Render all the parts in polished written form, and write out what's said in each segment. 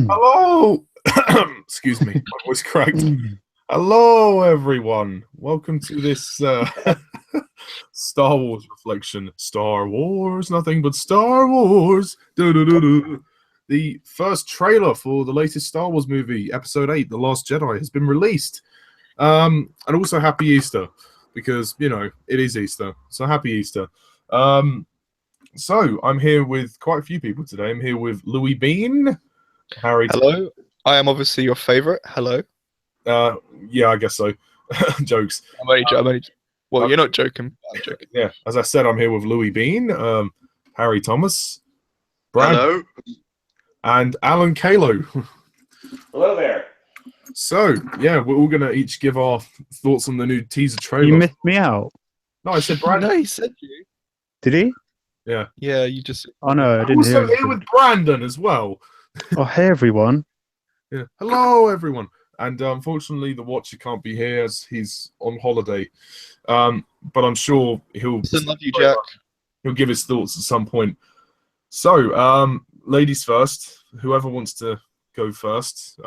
Hello! Excuse me, my voice cracked. Hello, everyone. Welcome to this Star Wars reflection. Star Wars, nothing but Star Wars. Do-do-do-do. The first trailer for the latest Star Wars movie, Episode VIII, The Last Jedi, has been released. And also, Happy Easter, because, you know, it is Easter. So, Happy Easter. So, I'm here with quite a few people today. I'm here with Louie Benn. Harry. Hello. I am obviously your favorite. Hello. Yeah, I guess so. Jokes. Well, you're not joking. I'm joking. Yeah, as I said, I'm here with Louie Benn, Harry Thomas, Brad, hello, and Alan Caylow. hello there. So, yeah, we're all gonna each give our thoughts on the new teaser trailer. You missed me out. No, I said Brad. No, he said you. Did he? Yeah. Yeah, you just. Oh no, I I'm didn't hear also here him. with Brandon as well. Oh, hey everyone. Yeah. Hello, everyone. And unfortunately, the Watcher can't be here as he's on holiday. But I'm sure he'll. Love you, Jack. He'll give his thoughts at some point. So, ladies first. Whoever wants to go first,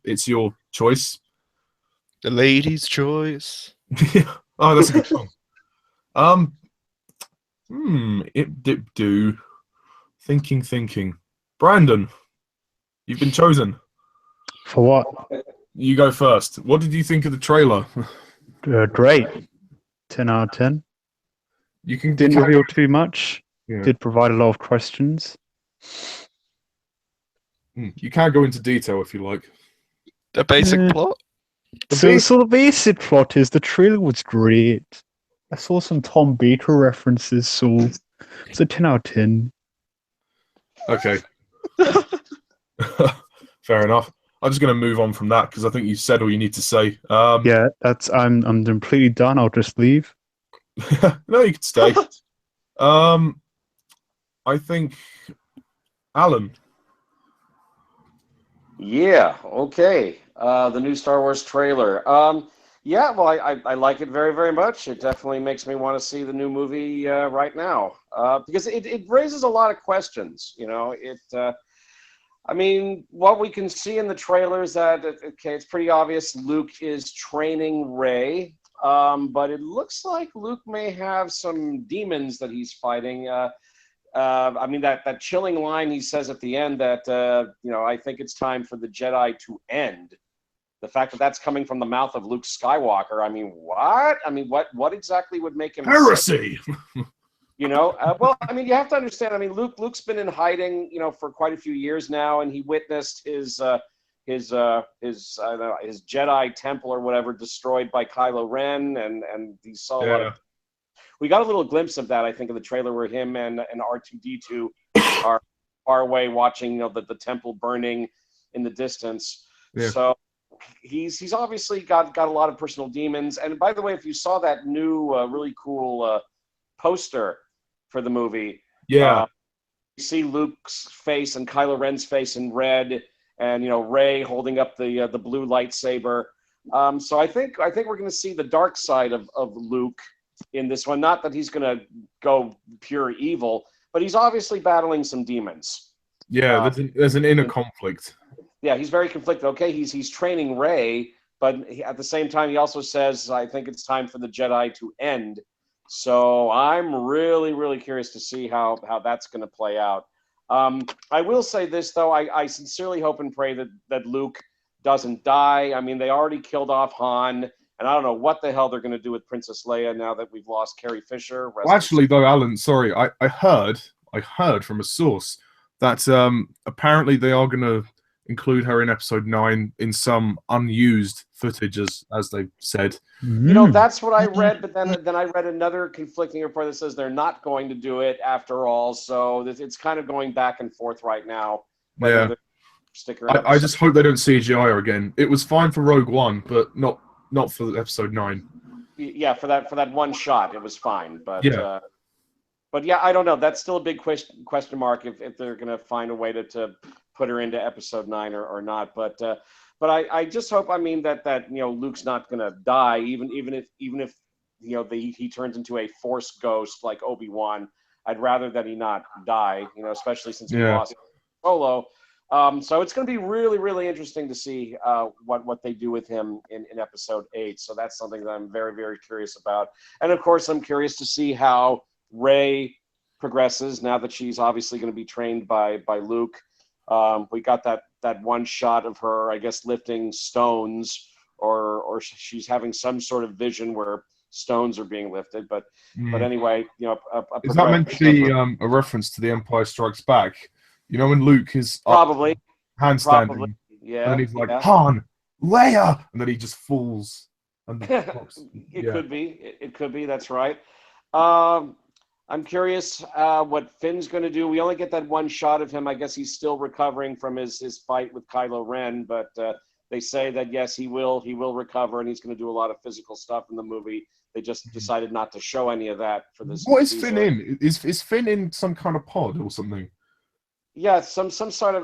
it's your choice. The lady's choice. Oh, that's a good song. It dip do. Thinking. Brandon, you've been chosen. For what? You go first. What did you think of the trailer? Great. 10 out of 10. You can Didn't reveal too much. Yeah. Did provide a lot of questions. You can go into detail if you like. The basic plot. So the basic plot is the trailer was great. I saw some Tom Baker references, so it's a 10 out of 10. Okay. Fair enough. I'm just going to move on from that because I think you said all you need to say. Yeah, I'm completely done. I'll just leave. No, you can stay. I think Alan. Yeah, okay. The new Star Wars trailer. Yeah, well, I like it very, very much. It definitely makes me want to see the new movie right now because it raises a lot of questions. You know, I mean, what we can see in the trailer is that, okay, it's pretty obvious Luke is training Rey, but it looks like Luke may have some demons that he's fighting. I mean, that chilling line he says at the end that, you know, I think it's time for the Jedi to end. The fact that that's coming from the mouth of Luke Skywalker, I mean, what? I mean, what exactly would make him Heresy! You know, well, I mean, you have to understand. I mean, Luke's been in hiding, you know, for quite a few years now, and he witnessed his Jedi temple or whatever destroyed by Kylo Ren, and he saw a lot of. We got a little glimpse of that, I think, in the trailer where him and R2-D2 are far away watching, you know, the temple burning in the distance. Yeah. So he's obviously got a lot of personal demons. And by the way, if you saw that new really cool poster for the movie, you see Luke's face and Kylo Ren's face in red, and you know Rey holding up the blue lightsaber. So I think we're going to see the dark side of Luke in this one. Not that he's going to go pure evil, but he's obviously battling some demons. Yeah, there's an inner conflict. Yeah, he's very conflicted. Okay, he's training Rey, but at the same time, he also says, "I think it's time for the Jedi to end." So I'm really, really curious to see how that's going to play out. I will say this though: I sincerely hope and pray that Luke doesn't die. I mean, they already killed off Han. And I don't know what the hell they're going to do with Princess Leia now that we've lost Carrie Fisher. Well, actually, though, Alan, sorry, I heard from a source that apparently they are going to include her in Episode 9 in some unused footage, as they've said. You know, that's what I read, but then I read another conflicting report that says they're not going to do it after all. So it's kind of going back and forth right now. Yeah. I just hope they don't CGI her again. It was fine for Rogue One, but not for Episode 9. Yeah, for that one shot, it was fine. But yeah. But yeah, I don't know. That's still a big question mark if they're going to find a way to put her into Episode 9 or not. But I just hope, I mean, that you know Luke's not going to die, even if you know he turns into a Force ghost like Obi-Wan. I'd rather that he not die. You know, especially since he lost Solo. So it's going to be really, really interesting to see what they do with him in Episode 8. So that's something that I'm very, very curious about. And of course, I'm curious to see how Rey progresses now that she's obviously going to be trained by Luke. We got that one shot of her, I guess, lifting stones, or she's having some sort of vision where stones are being lifted. But anyway, is that meant to be a reference to The Empire Strikes Back? You know, when Luke is probably handstanding, yeah, and then he's like, Han, Leia, and then he just falls. And it could be. It could be. That's right. I'm curious what Finn's going to do. We only get that one shot of him. I guess he's still recovering from his fight with Kylo Ren, but they say that yes, he will recover, and he's going to do a lot of physical stuff in the movie. They just decided not to show any of that for this. What is Finn in? Is Finn in some kind of pod or something? Yeah, some sort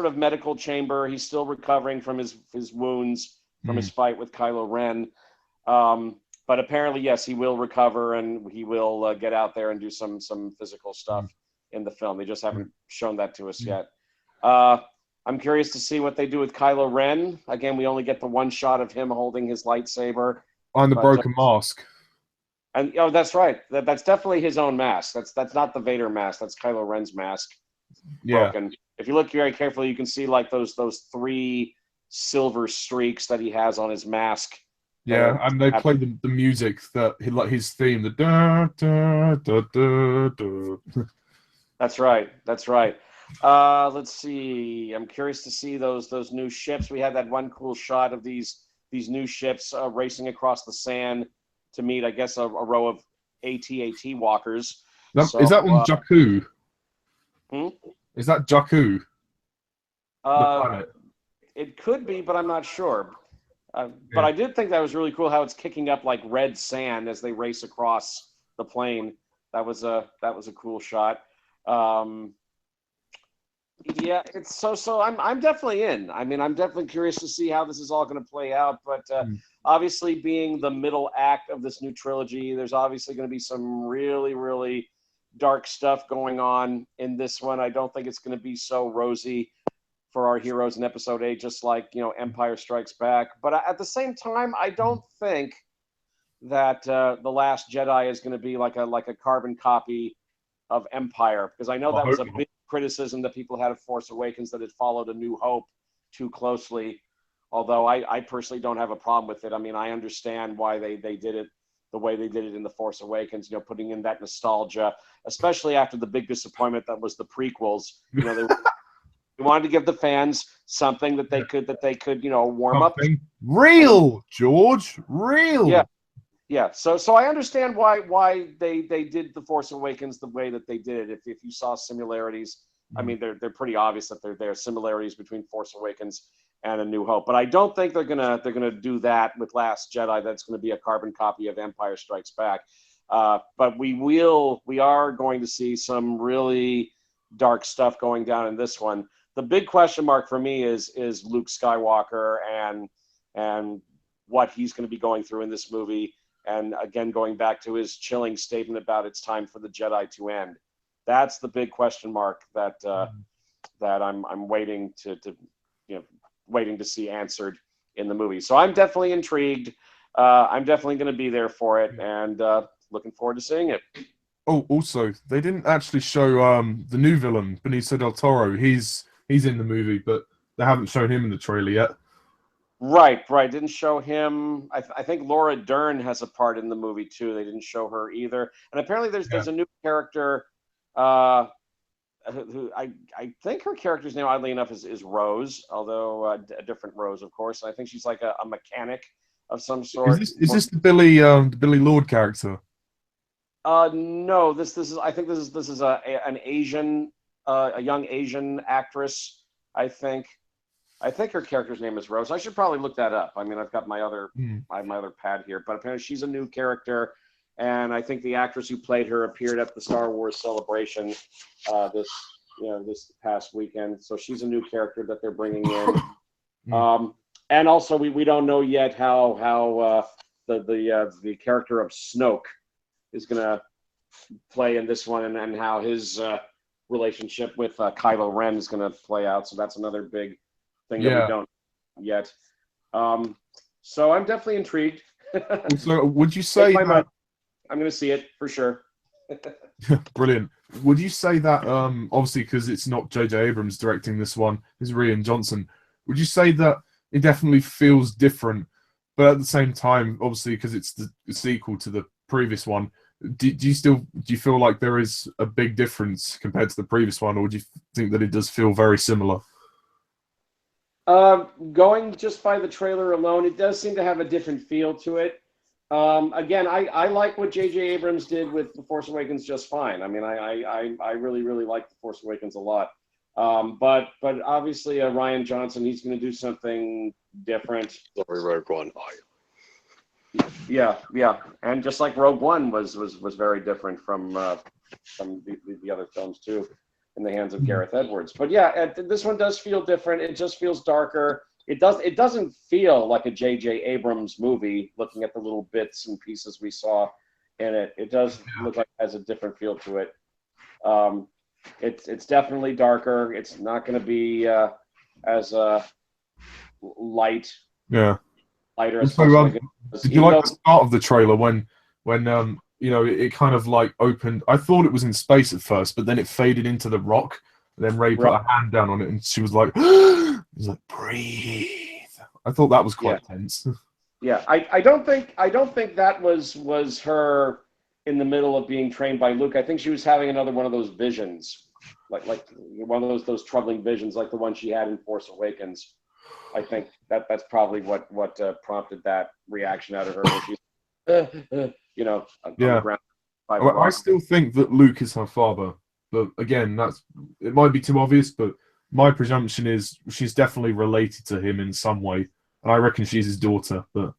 of medical chamber. He's still recovering from his wounds from his fight with Kylo Ren. But apparently, yes, he will recover and he will get out there and do some physical stuff in the film. They just haven't shown that to us yet. I'm curious to see what they do with Kylo Ren. Again, we only get the one shot of him holding his lightsaber. On the broken mask. And that's right. That's definitely his own mask. That's not the Vader mask. That's Kylo Ren's mask. Yeah. Broken. If you look very carefully, you can see like those 3 silver streaks that he has on his mask. Yeah, and they play the music that like his theme, the da da da da da. That's right. Let's see. I'm curious to see those new ships. We had that one cool shot of these new ships racing across the sand to meet, I guess, a row of AT-AT walkers. Is that one Jakku? Is that Jakku? The planet? It could be, but I'm not sure. But I did think that was really cool how it's kicking up like red sand as they race across the plane. That was a cool shot. Yeah, it's so I'm definitely in. I mean, I'm definitely curious to see how this is all going to play out. But obviously, being the middle act of this new trilogy, there's obviously going to be some really, really dark stuff going on in this one. I don't think it's going to be so rosy for our heroes in Episode 8, just like, Empire Strikes Back. But at the same time, I don't think that The Last Jedi is going to be like a carbon copy of Empire, because I know that was a big criticism that people had of Force Awakens, that it followed A New Hope too closely. Although I personally don't have a problem with it. I mean, I understand why they did it the way they did it in The Force Awakens, putting in that nostalgia, especially after the big disappointment that was the prequels. They wanted to give the fans something that they could warm up. Real, George, real. Yeah. So I understand why they did The Force Awakens the way that they did it. If you saw similarities, I mean, they're pretty obvious that there are similarities between Force Awakens and A New Hope. But I don't think they're gonna do that with Last Jedi. That's going to be a carbon copy of Empire Strikes Back. But we are going to see some really dark stuff going down in this one. The big question mark for me is Luke Skywalker and what he's going to be going through in this movie. And again, going back to his chilling statement about it's time for the Jedi to end. That's the big question mark that I'm waiting to see answered in the movie. So I'm definitely intrigued. I'm definitely going to be there for it, and looking forward to seeing it. Oh, also, they didn't actually show the new villain, Benicio del Toro. He's in the movie, but they haven't shown him in the trailer yet. Right. Didn't show him. I think Laura Dern has a part in the movie too. They didn't show her either. And apparently there's a new character who I think her character's name, oddly enough, is Rose, although a different Rose, of course. I think she's like a mechanic of some sort. Is this the Billy Lord character? No, this is an Asian, a young Asian actress. I think her character's name is Rose. I should probably look that up. I mean, I've got my other pad here, but apparently she's a new character, and I think the actress who played her appeared at the Star Wars Celebration this past weekend. So she's a new character that they're bringing in. And also we don't know yet how the character of Snoke is going to play in this one, and how his relationship with Kylo Ren is going to play out. So that's another big thing that we don't yet. So I'm definitely intrigued. So would you say that... I'm going to see it for sure. Brilliant. Would you say that, obviously, because it's not J.J. Abrams directing this one, it's Rian Johnson, would you say that it definitely feels different, but at the same time, obviously, because it's the sequel to the previous one, do you feel like there is a big difference compared to the previous one, or do you think that it does feel very similar? Going just by the trailer alone, it does seem to have a different feel to it. Again, I like what J.J. Abrams did with The Force Awakens just fine. I mean, I really, really like The Force Awakens a lot. But obviously, Rian Johnson, he's going to do something different. Sorry, Rogue One. Yeah, and just like Rogue One was very different from the other films too, in the hands of Gareth Edwards. But yeah, this one does feel different. It just feels darker. It doesn't feel like a J.J. Abrams movie. Looking at the little bits and pieces we saw in it, it does look like it has a different feel to it. It's definitely darker. It's not going to be as light. Yeah. Lighter. As did you like the start of the trailer when it kind of like opened? I thought it was in space at first, but then it faded into the rock. And then Rey put a hand down on it, and she was like, "It was like, breathe." I thought that was quite tense. Yeah, I don't think that was her in the middle of being trained by Luke. I think she was having another one of those visions, like one of those troubling visions, like the one she had in Force Awakens. I think that's probably what prompted that reaction out of her. When she's, on the ground. I still think that Luke is her father, but again, it might be too obvious. But my presumption is she's definitely related to him in some way, and I reckon she's his daughter. But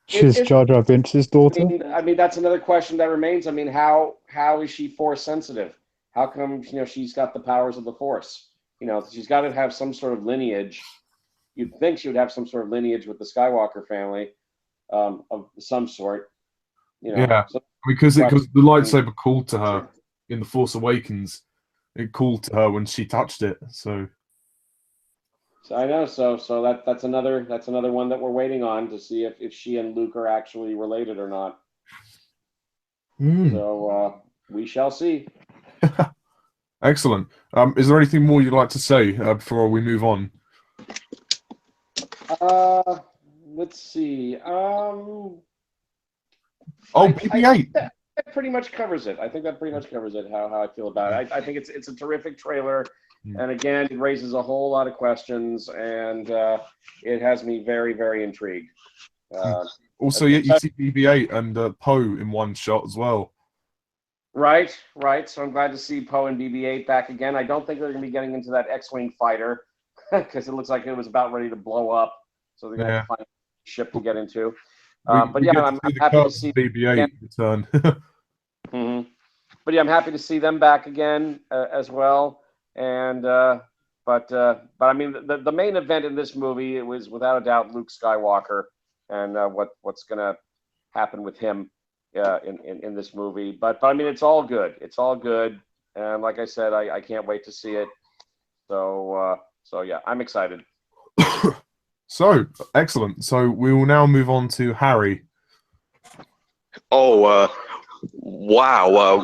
she's Jar Jar Binks' daughter. I mean, that's another question that remains. I mean, how is she Force sensitive? How come she's got the powers of the Force? She's got to have some sort of lineage. You'd think she would have some sort of lineage with the Skywalker family of some sort. Because the lightsaber called to her in The Force Awakens. It called to her when she touched it. So I know. So that's another one that we're waiting on to see if she and Luke are actually related or not. So we shall see. Excellent. Is there anything more you'd like to say before we move on? Let's see. BB-8. That pretty much covers it. I think that pretty much covers it. How I feel about it. I think it's a terrific trailer, and again, it raises a whole lot of questions, and it has me very, very intrigued. Also, you see BB-8 and Poe in one shot as well. Right. So I'm glad to see Poe and BB-8 back again. I don't think they're going to be getting into that X-wing fighter because it looks like it was about ready to blow up. So they're going to find a ship to get into. I'm happy to see BB-8 return. But yeah, I'm happy to see them back again as well. And but I mean, the main event in this movie, it was without a doubt Luke Skywalker and what's going to happen with him. In this movie, but I mean, it's all good. It's all good, and like I said, I can't wait to see it. So yeah, I'm excited. So excellent. So we will now move on to Harry. Wow.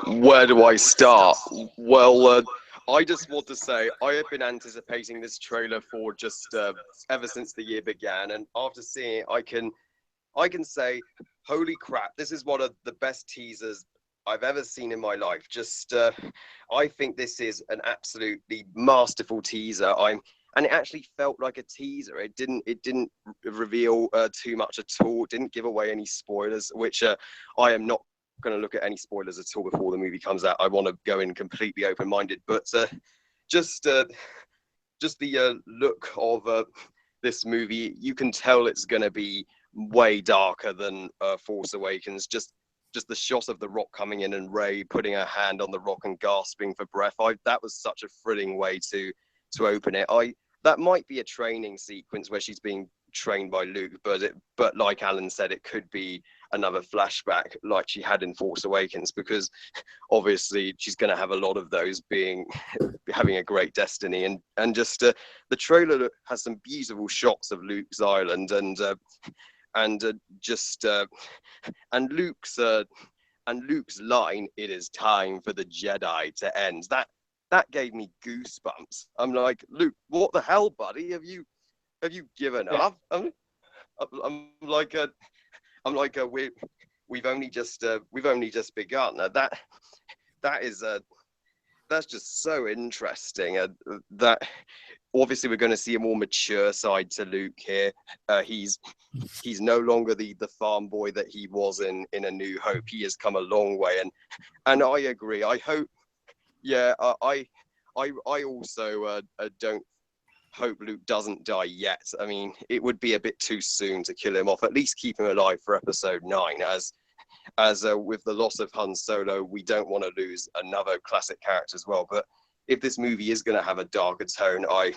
Where do I start? Well, I just want to say I have been anticipating this trailer for just ever since the year began, and after seeing it, I can say, holy crap, this is one of the best teasers I've ever seen in my life. I think this is an absolutely masterful teaser. And it actually felt like a teaser. It didn't reveal too much at all. It didn't give away any spoilers, which I am not going to look at any spoilers at all before the movie comes out. I want to go in completely open-minded. But just the look of this movie, you can tell it's going to be way darker than Force Awakens. Just the shot of the Rock coming in and Rey putting her hand on the Rock and gasping for breath. That was such a thrilling way to open it. That might be a training sequence where she's being trained by Luke, but like Alan said, it could be another flashback like she had in Force Awakens, because obviously she's going to have a lot of those, being having a great destiny. And just the trailer has some beautiful shots of Luke's island, and Luke's line, "It is time for the Jedi to end." That gave me goosebumps. I'm like, Luke, what the hell, buddy? Have you given up? I'm like, we've only just begun. That's just so interesting. That obviously we're going to see a more mature side to Luke here. He's no longer the farm boy that he was in A New Hope. He has come a long way, and I agree. I hope. Yeah, I also don't hope Luke doesn't die yet. I mean, it would be a bit too soon to kill him off. At least keep him alive for Episode 9, as with the loss of Han Solo, we don't want to lose another classic character as well. But if this movie is going to have a darker tone, I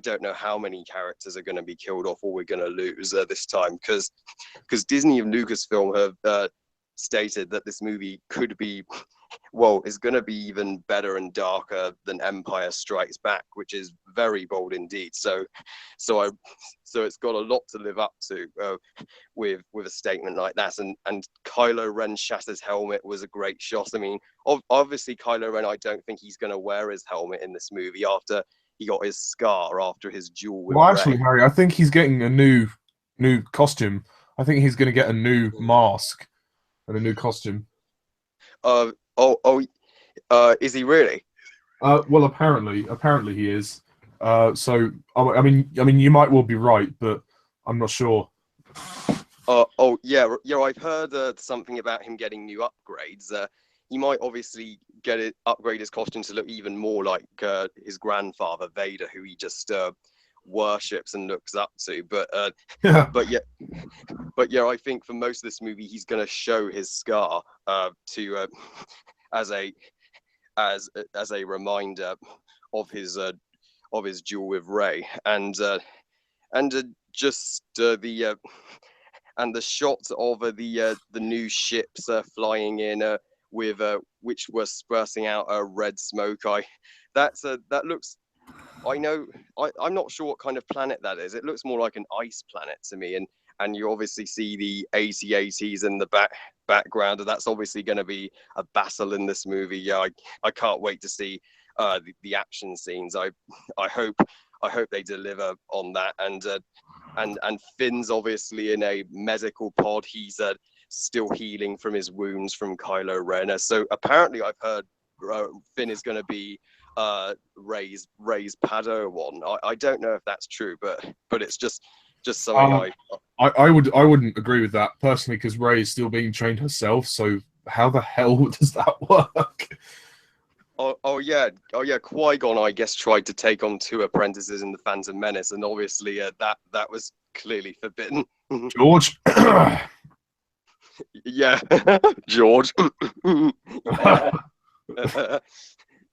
don't know how many characters are going to be killed off or we're going to lose this time, because Disney and Lucasfilm have stated that this movie could be, is going to be even better and darker than Empire Strikes Back, which is very bold indeed. So it's got a lot to live up to with a statement like that. And Kylo Ren shatters helmet was a great shot. I mean, obviously Kylo Ren, I don't think he's going to wear his helmet in this movie after he got his scar after his duel with actually, Rey. Harry, I think he's getting a new costume. I think he's going to get a new mask and a new costume. Is he really? Well, apparently he is. So I mean, you might well be right, but I'm not sure. Yeah. I've heard something about him getting new upgrades. He might obviously upgrade his costume to look even more like his grandfather Vader, who he just worships and looks up to. But I think for most of this movie, he's going to show his scar as a reminder of his duel with Rey, and the shots of the new ships flying in with which were spurting out red smoke. That looks. I'm not sure what kind of planet that is. It looks more like an ice planet to me, and you obviously see the AT-ATs in the background, and that's obviously going to be a battle in this movie. Yeah, I can't wait to see the action scenes. I hope they deliver on that. And Finn's obviously in a medical pod. He's still healing from his wounds from Kylo Ren. So apparently, I've heard Finn is going to be Rey's Padawan. I don't know if that's true, but it's just something I wouldn't agree with that personally, because Rey is still being trained herself. So how the hell does that work? Oh yeah. Qui-Gon, I guess, tried to take on 2 apprentices in the Phantom Menace, and obviously that was clearly forbidden. George. Yeah, George.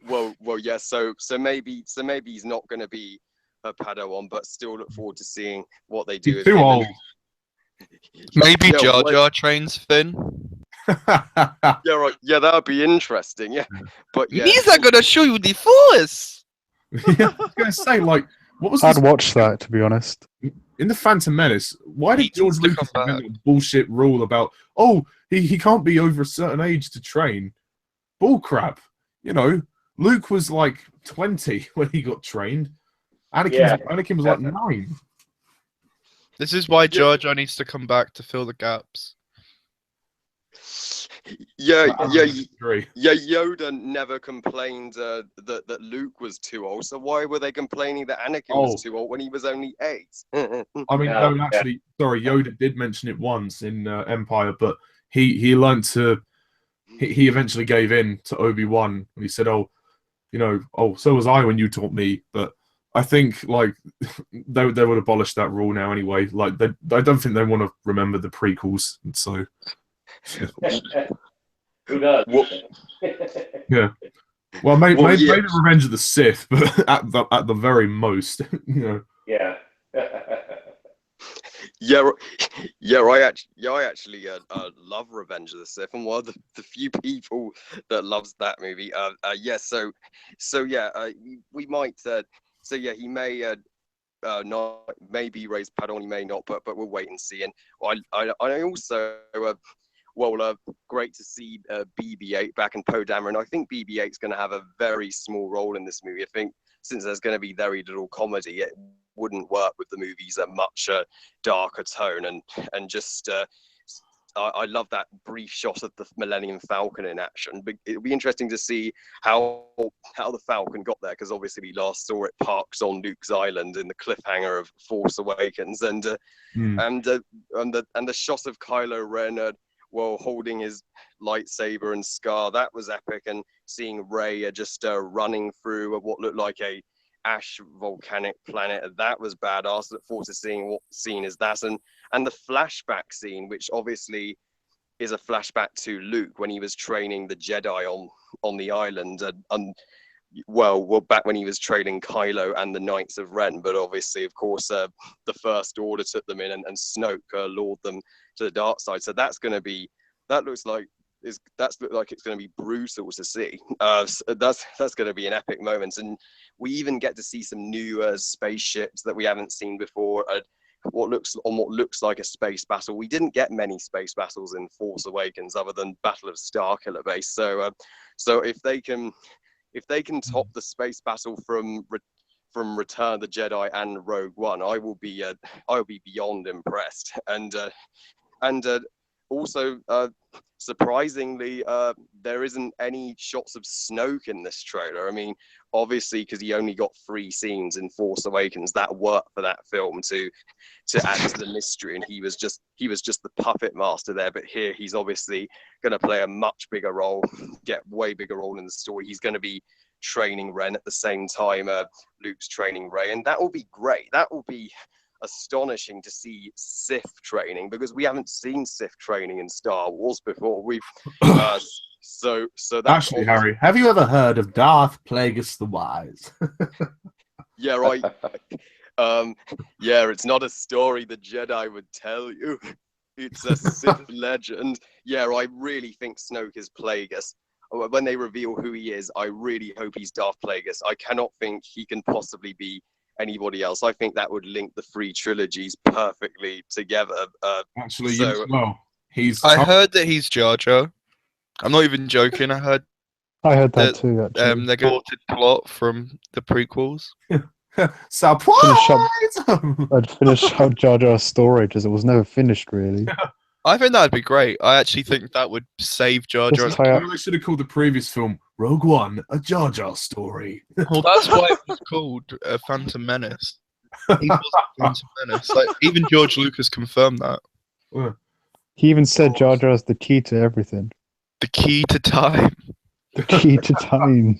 Well, yeah. So maybe he's not going to be a Padawan, but still look forward to seeing what they do. He's too old. Maybe Jar Jar trains Finn. Yeah, right. Yeah, that would be interesting. Yeah, but yeah, These are gonna show you the Force. Yeah, I was going to say, like, what was I'd this watch that, to be honest. in the Phantom Menace? Why did He George needs to Lucas come invent a bullshit rule about he can't be over a certain age to train? Bull crap. You know, Luke was like 20 when he got trained. Anakin was like 9. This is why Jar Jar needs to come back to fill the gaps. Yeah. Agree. Yeah, Yoda never complained that Luke was too old. So why were they complaining that Anakin was too old when he was only 8? I mean, no, actually, sorry, Yoda did mention it once in Empire, but he learned to. He eventually gave in to Obi-Wan when he said, so was I when you taught me. But I think like they would abolish that rule now anyway. Like I don't think they want to remember the prequels, and so. Who does? Yeah. Well, maybe Revenge of the Sith, but at the very most, you know. Yeah. Yeah, I actually love Revenge of the Sith. I'm one of the few people that loves that movie. We might. He may not, maybe raise Padon, he may not, but we'll wait and see. And I also great to see BB-8 back in Poe Dameron. I think BB-8's going to have a very small role in this movie. I think since there's going to be very little comedy, it wouldn't work with the movie's a much darker tone. And just I love that brief shot of the Millennium Falcon in action. But it'll be interesting to see how the Falcon got there, because obviously we last saw it parked on Luke's island in the cliffhanger of Force Awakens, and the shot of Kylo Ren holding his lightsaber and scar, that was epic. And seeing Rey just running through what looked like a ash volcanic planet, that was badass. Look forward to seeing what scene is that, and the flashback scene, which obviously is a flashback to Luke when he was training the Jedi on the island, back when he was training Caylow and the Knights of Ren. But obviously, of course, the First Order took them in, and Snoke lured them to the dark side. So that's going to be, looks like it's going to be brutal to see. So that's going to be an epic moment. And we even get to see some new spaceships that we haven't seen before. What looks like a space battle. We didn't get many space battles in Force Awakens other than Battle of Starkiller Base. So if they can top the space battle from Return of the Jedi and Rogue One, I will be beyond impressed. And also surprisingly, there isn't any shots of Snoke in this trailer. I mean, obviously, because he only got 3 scenes in Force Awakens, that worked for that film to add to the mystery, and he was just the puppet master there. But here, he's obviously going to play a much bigger role, get way bigger role in the story. He's going to be training Ren at the same time Luke's training Rey, and that will be great. That will be astonishing to see Sith training, because we haven't seen Sith training in Star Wars before. We've so that's actually, Harry, have you ever heard of Darth Plagueis the Wise? Yeah, right. It's not a story the Jedi would tell you. It's a Sith legend. Yeah, I really think Snoke is Plagueis. When they reveal who he is, I really hope he's Darth Plagueis. I cannot think he can possibly be anybody else. I think that would link the 3 trilogies perfectly together. Actually, I heard that he's Jar Jar. I'm not even joking. I heard that too. Actually, they got a plot from the prequels. Surprise! I'd finish out Jar Jar's story, because it was never finished really. I think that'd be great. I actually think that would save Jar Jar. They should have called the previous film Rogue One, a Jar Jar story. Well, that's why it was called Phantom Menace. He was Phantom Menace. Like, even George Lucas confirmed that. He even said Jar Jar is the key to everything. The key to time. The key to time.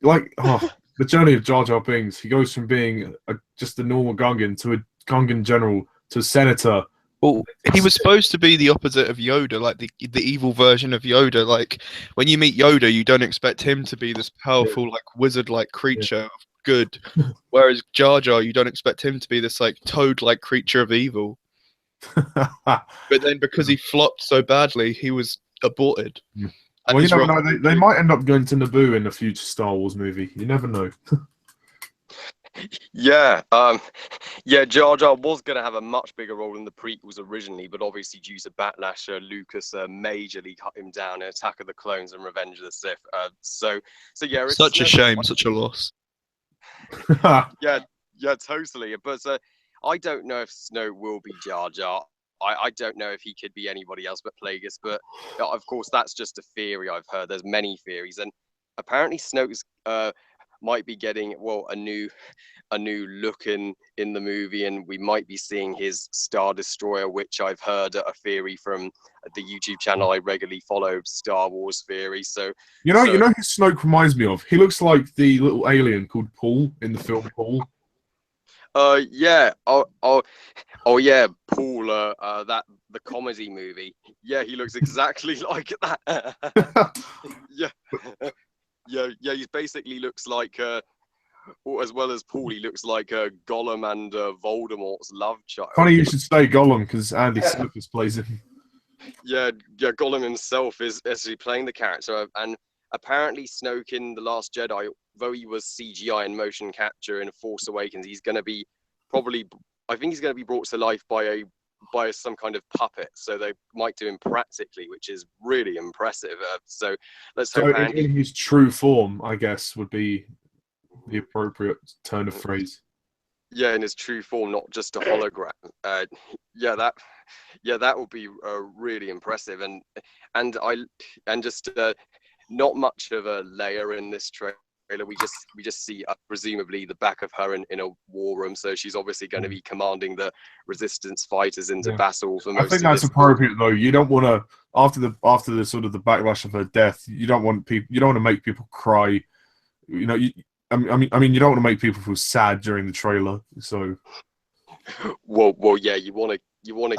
The journey of Jar Jar Binks. He goes from being just a normal Gungan to a Gungan general to a senator. Well, he was supposed to be the opposite of Yoda, like the evil version of Yoda. Like, when you meet Yoda, you don't expect him to be this powerful, like wizard-like creature of good. Whereas Jar Jar, you don't expect him to be this like toad-like creature of evil. But then, because he flopped so badly, he was aborted. Well, you never know. They might end up going to Naboo in a future Star Wars movie. You never know. Jar Jar was going to have a much bigger role in the prequels originally, but obviously due to backlash, Lucas majorly cut him down in Attack of the Clones and Revenge of the Sith. It's such a shame, such a loss. Yeah, totally. But I don't know if Snoke will be Jar Jar. I don't know if he could be anybody else but Plagueis, but of course that's just a theory I've heard. There's many theories, and apparently Snoke's might be getting a new look in the movie, and we might be seeing his Star Destroyer, which I've heard a theory from the YouTube channel I regularly follow, Star Wars Theory. So you know who Snoke reminds me of? He looks like the little alien called Paul in the film Paul. Yeah. Yeah, Paul. The comedy movie. Yeah, he looks exactly like that. Yeah. He basically looks like as well as Paul, he looks like Gollum and Voldemort's love child. Funny you should say Gollum because Andy Serkis plays him. Yeah, Gollum himself is actually playing the character, and apparently Snoke in The Last Jedi, though he was CGI and motion capture in Force Awakens, he's going to be I think he's going to be brought to life by some kind of puppet, so they might do him practically, which is really impressive. So let's hope in his true form, I guess, would be the appropriate turn of phrase. Yeah, in his true form, not just a hologram. That would be really impressive, and just not much of a layer in this trailer. We just see presumably the back of her in a war room, so she's obviously going to be commanding the resistance fighters into battle for most. I think that's appropriate though. You don't want to after the sort of the backlash of her death. You don't want to make people cry. You know, I mean, you don't want to make people feel sad during the trailer. So, well, yeah, you want to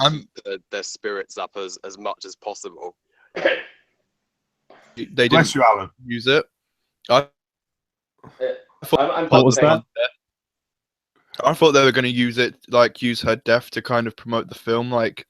keep their spirits up as much as possible. They Bless you, Alan. Use it. What was that? I thought they were going to use her death to kind of promote the film, like,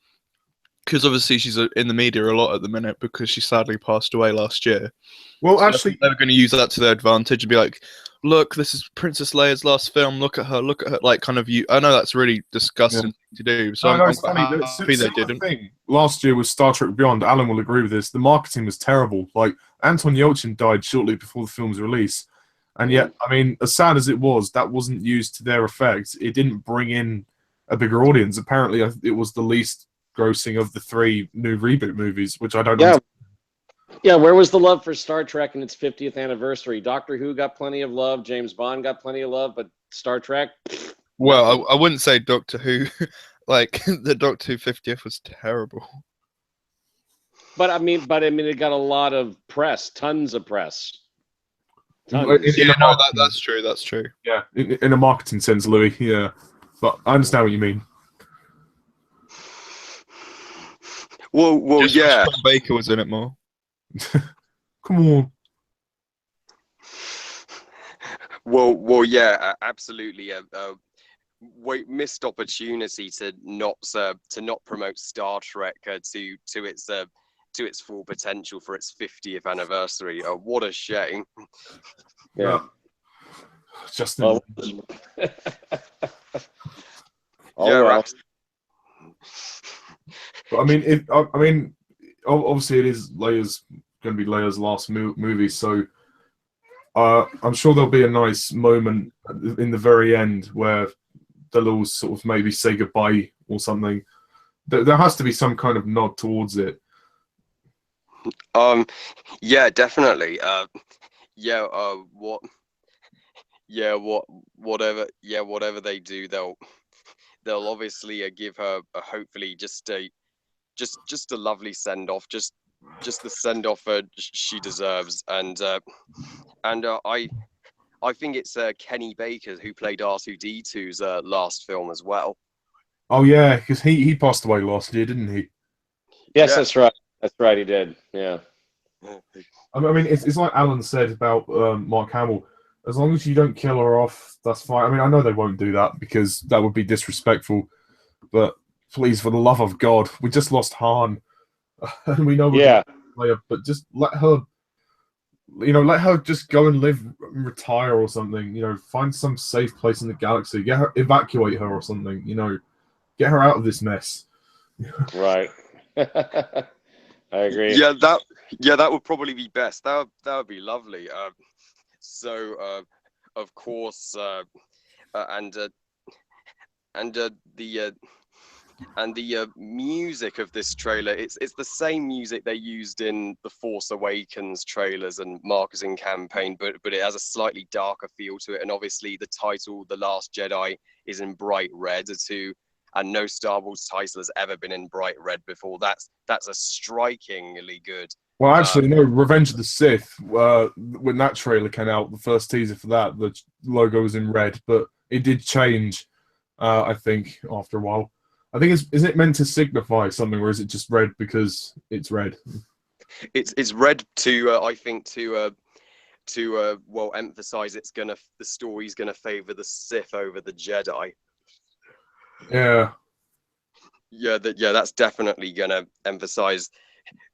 because obviously she's in the media a lot at the minute because she sadly passed away last year. Well, so actually, they were going to use that to their advantage and be like, "Look, this is Princess Leia's last film. Look at her. Like, kind of you." I know that's really disgusting to do, so I'm quite happy they didn't. Thing. Last year with Star Trek Beyond, Alan will agree with this. The marketing was terrible. Like Anton Yelchin died shortly before the film's release. And yet, I mean, as sad as it was, that wasn't used to their effect. It didn't bring in a bigger audience. Apparently, it was the least grossing of the 3 new reboot movies, which I don't know. Yeah, where was the love for Star Trek in its 50th anniversary? Doctor Who got plenty of love. James Bond got plenty of love, but Star Trek? Well, I wouldn't say Doctor Who. Like, the Doctor Who 50th was terrible. But I mean, it got a lot of press, tons of press. That's true. That's true. Yeah, in a marketing sense, Louis. Yeah, but I understand what you mean. Well, just yeah. Tom Baker was in it more. Come on. Well, yeah, absolutely. Missed opportunity to not promote Star Trek to its full potential for its 50th anniversary. What a shame. Yeah. Just well. Right. But I mean, obviously it is going to be Leia's last movie, so I'm sure there'll be a nice moment in the very end where they'll all sort of maybe say goodbye or something. There has to be some kind of nod towards it. Yeah, definitely. Whatever they do, they'll obviously give her hopefully just a lovely send off, just the send off she deserves, and I think it's Kenny Baker who played R2-D2's last film as well. Oh yeah, because he passed away last year, didn't he? Yes, Yeah. That's right. That's right, he did. Yeah. I mean, it's like Alan said about Mark Hamill. As long as you don't kill her off, that's fine. I mean, I know they won't do that because that would be disrespectful. But please, for the love of God, we just lost Han, and we know. Leia, but just let her. Let her just go and retire or something. Find some safe place in the galaxy. Evacuate her or something. Get her out of this mess. Right. I agree. Yeah, that would probably be best. That would be lovely. Of course, the music of this trailer, it's the same music they used in the Force Awakens trailers and marketing campaign, but it has a slightly darker feel to it. And obviously, the title, The Last Jedi, is in bright red too. And no Star Wars title has ever been in bright red before. That's a strikingly good. Well, actually, no. Revenge of the Sith. When that trailer came out, the first teaser for that, the logo was in red, but it did change. I think after a while. I think is it meant to signify something, or is it just red because it's red? It's red to I think well emphasize the story's gonna favor the Sith over the Jedi. Yeah. That's definitely gonna emphasize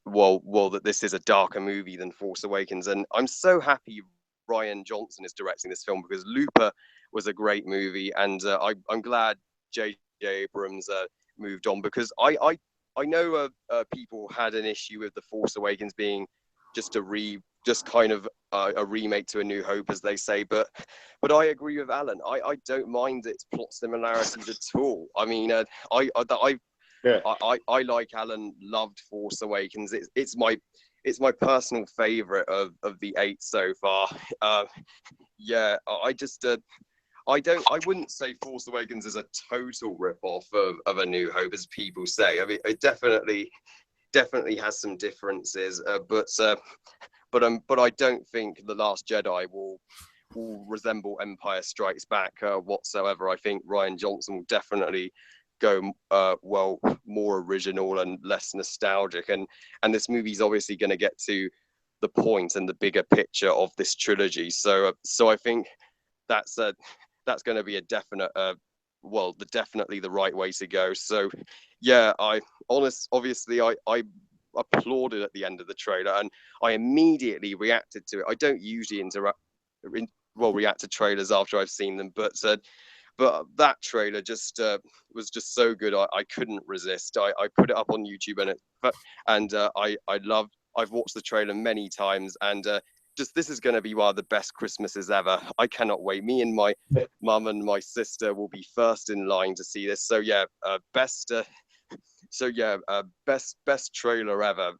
well that this is a darker movie than Force Awakens, and I'm so happy Rian Johnson is directing this film, because Looper was a great movie, and I'm glad J.J. Abrams moved on, because I know people had an issue with the Force Awakens being just a remake to A New Hope, as they say, but I agree with Alan. I don't mind its plot similarities at all. I mean, I like Alan loved Force Awakens. It's my personal favorite of the 8 so far. I wouldn't say Force Awakens is a total rip-off of A New Hope, as people say. I mean, it definitely has some differences, but I don't think The Last Jedi will resemble Empire Strikes Back whatsoever. I think Rian Johnson will definitely go more original and less nostalgic, and this movie's obviously going to get to the point and the bigger picture of this trilogy. So I think that's going to be a definite definitely the right way to go. So yeah, obviously I applauded at the end of the trailer, and I immediately reacted to it. I don't usually react to trailers after I've seen them, but that trailer just was just so good. I couldn't resist. I put it up on YouTube, and I've watched the trailer many times, and just this is going to be one of the best Christmases ever. I cannot wait. Me and my mum and my sister will be first in line to see this. So yeah, best trailer ever.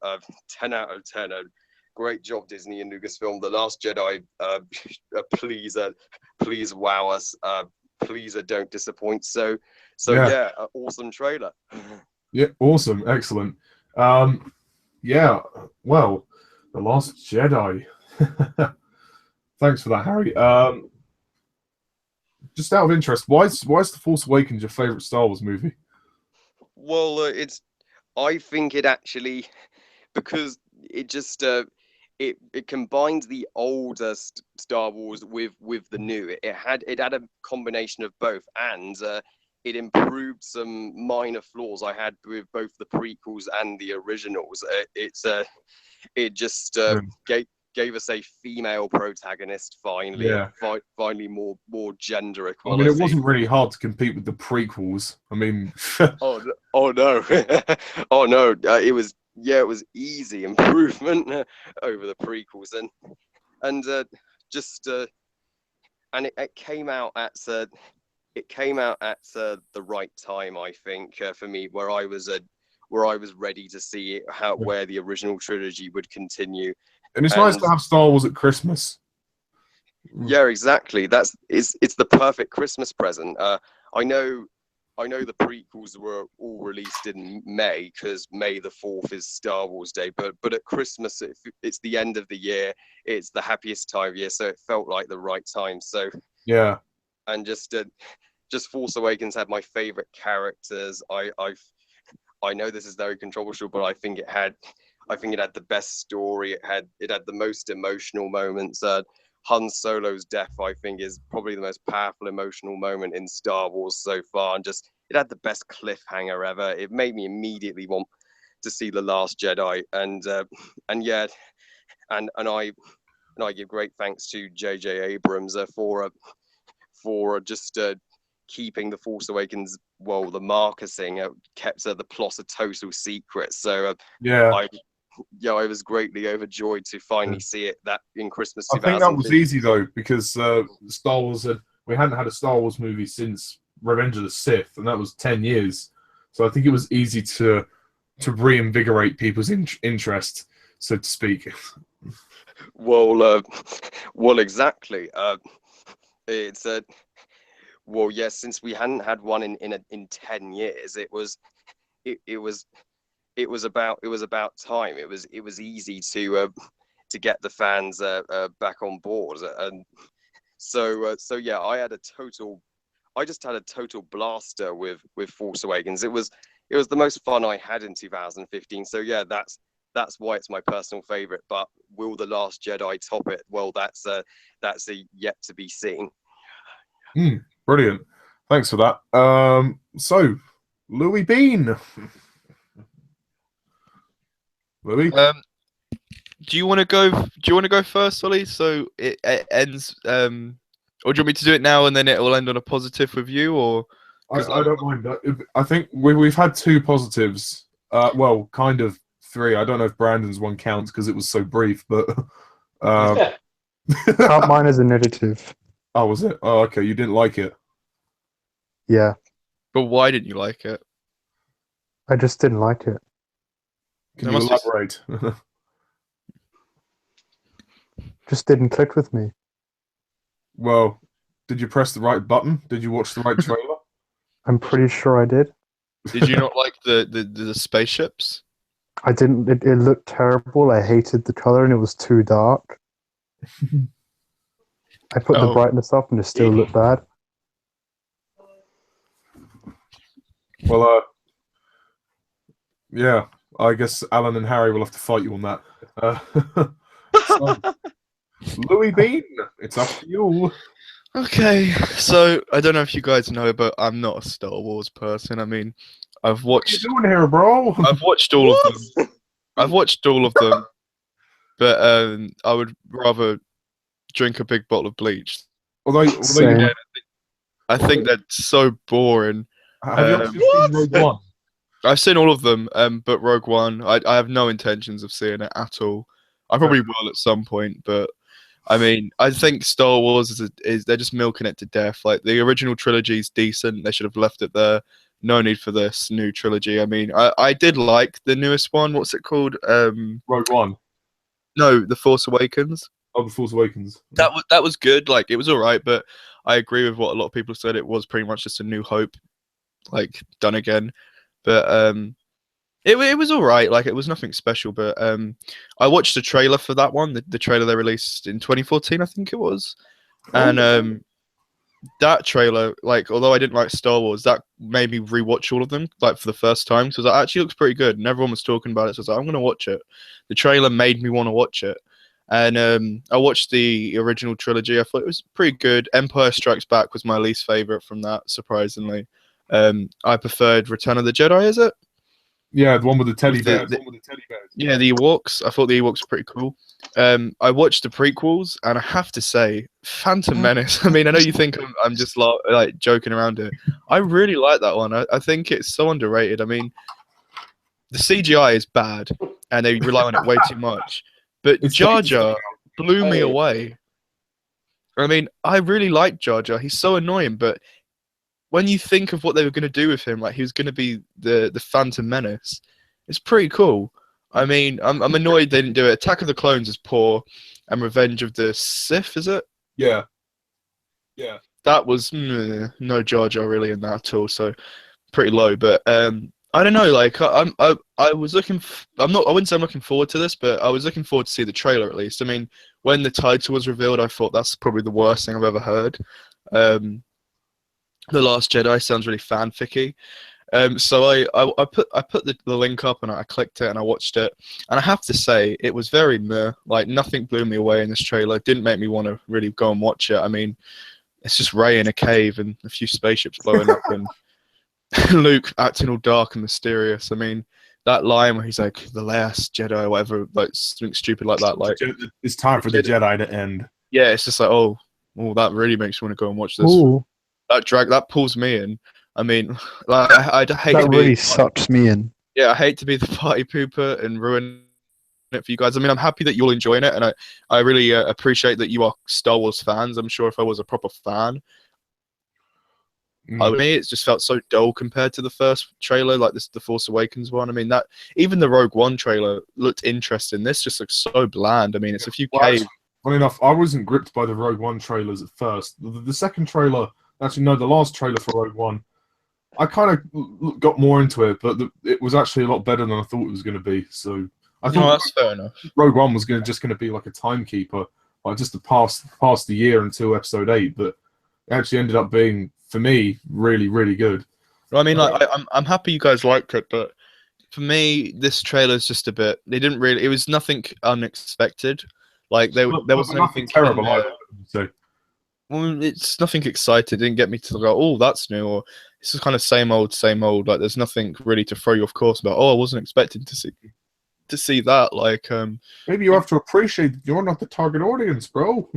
10 out of 10. Great job, Disney and Lucasfilm. The Last Jedi, please wow us. Please don't disappoint. So yeah, awesome trailer. Yeah, awesome, excellent. Yeah, well, The Last Jedi. Thanks for that, Harry. Just out of interest, why is The Force Awakens your favorite Star Wars movie? Well, I think it actually, because it just it combines the older Star Wars with the new. It had a combination of both, and it improved some minor flaws I had with both the prequels and the originals. It just gave us a female protagonist finally. Yeah. Finally more gender I equality. mean, it wasn't really hard to compete with the prequels. I mean, oh no, oh no, it was easy improvement over the prequels, and it came out at the right time, I think, for me, where I was ready to see it, where the original trilogy would continue. and it's nice to have Star Wars at Christmas. Yeah, exactly. It's the perfect Christmas present. I know the prequels were all released in May, because May the 4th is Star Wars Day, but at Christmas it's the end of the year. It's the happiest time of year, so it felt like the right time. So yeah, and just Force Awakens had my favorite characters. I know this is very controversial, but I think it had the best story. It had the most emotional moments. Han Solo's death, I think, is probably the most powerful emotional moment in Star Wars so far, and just it had the best cliffhanger ever. It made me immediately want to see The Last Jedi, and I give great thanks to J.J. Abrams for just keeping The Force Awakens, the marketing kept the plot a total secret. So I was greatly overjoyed to finally see it that in Christmas 2000. I think that was easy though, because Star Wars we hadn't had a Star Wars movie since Revenge of the Sith, and that was 10 years. So I think it was easy to reinvigorate people's interest, so to speak. Well, exactly. It's yes, since we hadn't had one in 10 years, it was about time. It was easy to get the fans back on board, and so yeah, I just had a total blaster with Force Awakens. It was the most fun I had in 2015. So yeah, that's why it's my personal favorite. But will the Last Jedi top it? Well, that's a yet to be seen. Brilliant. Thanks for that. So Louie Bean. Louie? Do you want to go? Do you want to go first, Ollie? So it ends. Or do you want me to do it now and then it will end on a positive with you? Or I don't mind. I think we've had 2 positives. Well, kind of 3. I don't know if Brandon's one counts because it was so brief, but Count mine as a negative. Oh, was it? Oh, okay. You didn't like it. Yeah, but why didn't you like it? I just didn't like it. Can you elaborate? Just didn't click with me. Well, did you press the right button? Did you watch the right trailer? I'm pretty sure I did. Did you not like the spaceships? I didn't. It looked terrible. I hated the color, and it was too dark. I put the brightness up, and it still looked bad. Well, yeah. I guess Alan and Harry will have to fight you on that. So, Louie Bean, it's up to you. Okay, so I don't know if you guys know, but I'm not a Star Wars person. I mean, I've watched. What are you doing here, bro? I've watched all of them. I've watched all of them, but I would rather drink a big bottle of bleach. Although Same. I think they're so boring. have you actually seen Rogue One? I've seen all of them, but Rogue One, I have no intentions of seeing it at all. I probably will at some point, but I mean, I think Star Wars is they're just milking it to death. Like the original trilogy is decent; they should have left it there. No need for this new trilogy. I mean, I did like the newest one. What's it called? Rogue One. No, The Force Awakens. Oh, The Force Awakens. That was good. Like it was all right, but I agree with what a lot of people said. It was pretty much just a New Hope, like done again. But it was all right. Like it was nothing special. But I watched the trailer for that one. The trailer they released in 2014, I think it was, and that trailer, like, although I didn't like Star Wars, that made me rewatch all of them, like, for the first time, because it actually looks pretty good, and everyone was talking about it, so I was like, I'm going to watch it. The trailer made me want to watch it, and I watched the original trilogy. I thought it was pretty good. Empire Strikes Back was my least favorite from that, surprisingly. I preferred Return of the Jedi, is it? Yeah, the one with the teddy bears. Yeah, the Ewoks. I thought the Ewoks were pretty cool. I watched the prequels, and I have to say, Phantom Menace. I mean, I know you think I'm just like joking around here. I really like that one. I think it's so underrated. I mean, the CGI is bad, and they rely on it way too much. But Jar Jar blew me away. I mean, I really like Jar Jar. He's so annoying, but when you think of what they were going to do with him, like he was going to be the Phantom Menace, it's pretty cool. I mean, I'm annoyed they didn't do it. Attack of the Clones is poor, and Revenge of the Sith, is it? Yeah. Yeah. That was no Jar Jar really in that at all, so pretty low. But I don't know. Like I was looking. I wouldn't say I'm looking forward to this, but I was looking forward to see the trailer at least. I mean, when the title was revealed, I thought that's probably the worst thing I've ever heard. The Last Jedi sounds really fanficky. So I put the link up and I clicked it and I watched it, and I have to say it was very meh. Like nothing blew me away in this trailer. It didn't make me want to really go and watch it. I mean, it's just Rey in a cave and a few spaceships blowing up and Luke acting all dark and mysterious. I mean, that line where he's like the Last Jedi or whatever, like something stupid like that. Like it's time for the Jedi to end. Yeah, it's just like oh, that really makes me want to go and watch this. Ooh. That pulls me in. I mean, like I'd hate that to really be, sucks me in. Yeah, I hate to be the party pooper and ruin it for you guys. I mean, I'm happy that you're enjoying it, and I really appreciate that you are Star Wars fans. I'm sure if I was a proper fan, I mean, it just felt so dull compared to the first trailer, like the Force Awakens one. I mean, that even the Rogue One trailer looked interesting. This just looks so bland. I mean, it's a few caves. Funny enough, I wasn't gripped by the Rogue One trailers at first. The second trailer. Actually, no, the last trailer for Rogue One, I kind of got more into it, but it was actually a lot better than I thought it was going to be. So I thought that's fair enough. Rogue One was just going to be like a timekeeper, like just to pass the year until Episode 8. But it actually ended up being, for me, really, really good. I mean, like I'm happy you guys liked it, but for me, this trailer's just a bit. They didn't really. It was nothing unexpected. Like there was nothing nothing terrible. in there. So Well, it's nothing exciting. It didn't get me to go, oh, that's new, or it's just kind of same old, same old. Like there's nothing really to throw you off course about. Oh, I wasn't expecting to see that. Like maybe you have to appreciate that you're not the target audience, bro.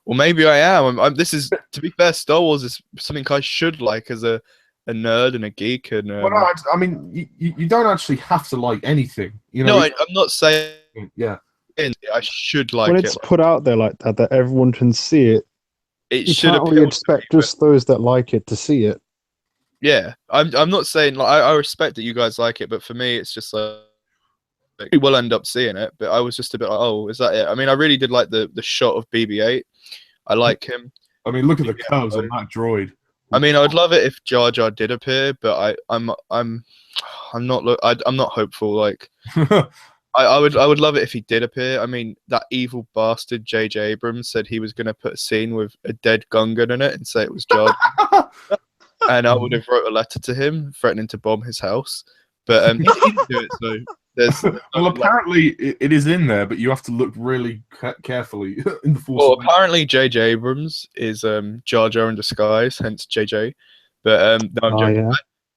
well, maybe I am. This is, to be fair, Star Wars is something I should like as a nerd and a geek. And Well, no, I mean, you don't actually have to like anything. You know. no, I'm not saying Yeah. I should like when it. it's put out there like that everyone can see it, It you should can't really appeal to me, expect just those that like it to see it. yeah, I'm not saying like I respect that you guys like it, but for me, it's just like we will end up seeing it. But I was just a bit like, oh, is that it? I mean, I really did like the shot of BB-8. I like him. I mean, look at the curves on that droid. I mean, I would love it if Jar Jar did appear, but I'm not hopeful. Like I would love it if he did appear. I mean, that evil bastard J.J. Abrams said he was going to put a scene with a dead Gungan in it and say it was Jar Jar. And I would have wrote a letter to him threatening to bomb his house. But he didn't do it, so there's... Well, apparently it is in there, but you have to look really carefully in the Force. Well, apparently J.J. Abrams is Jar Jar in disguise, hence JJ. But no, I'm joking. Yeah.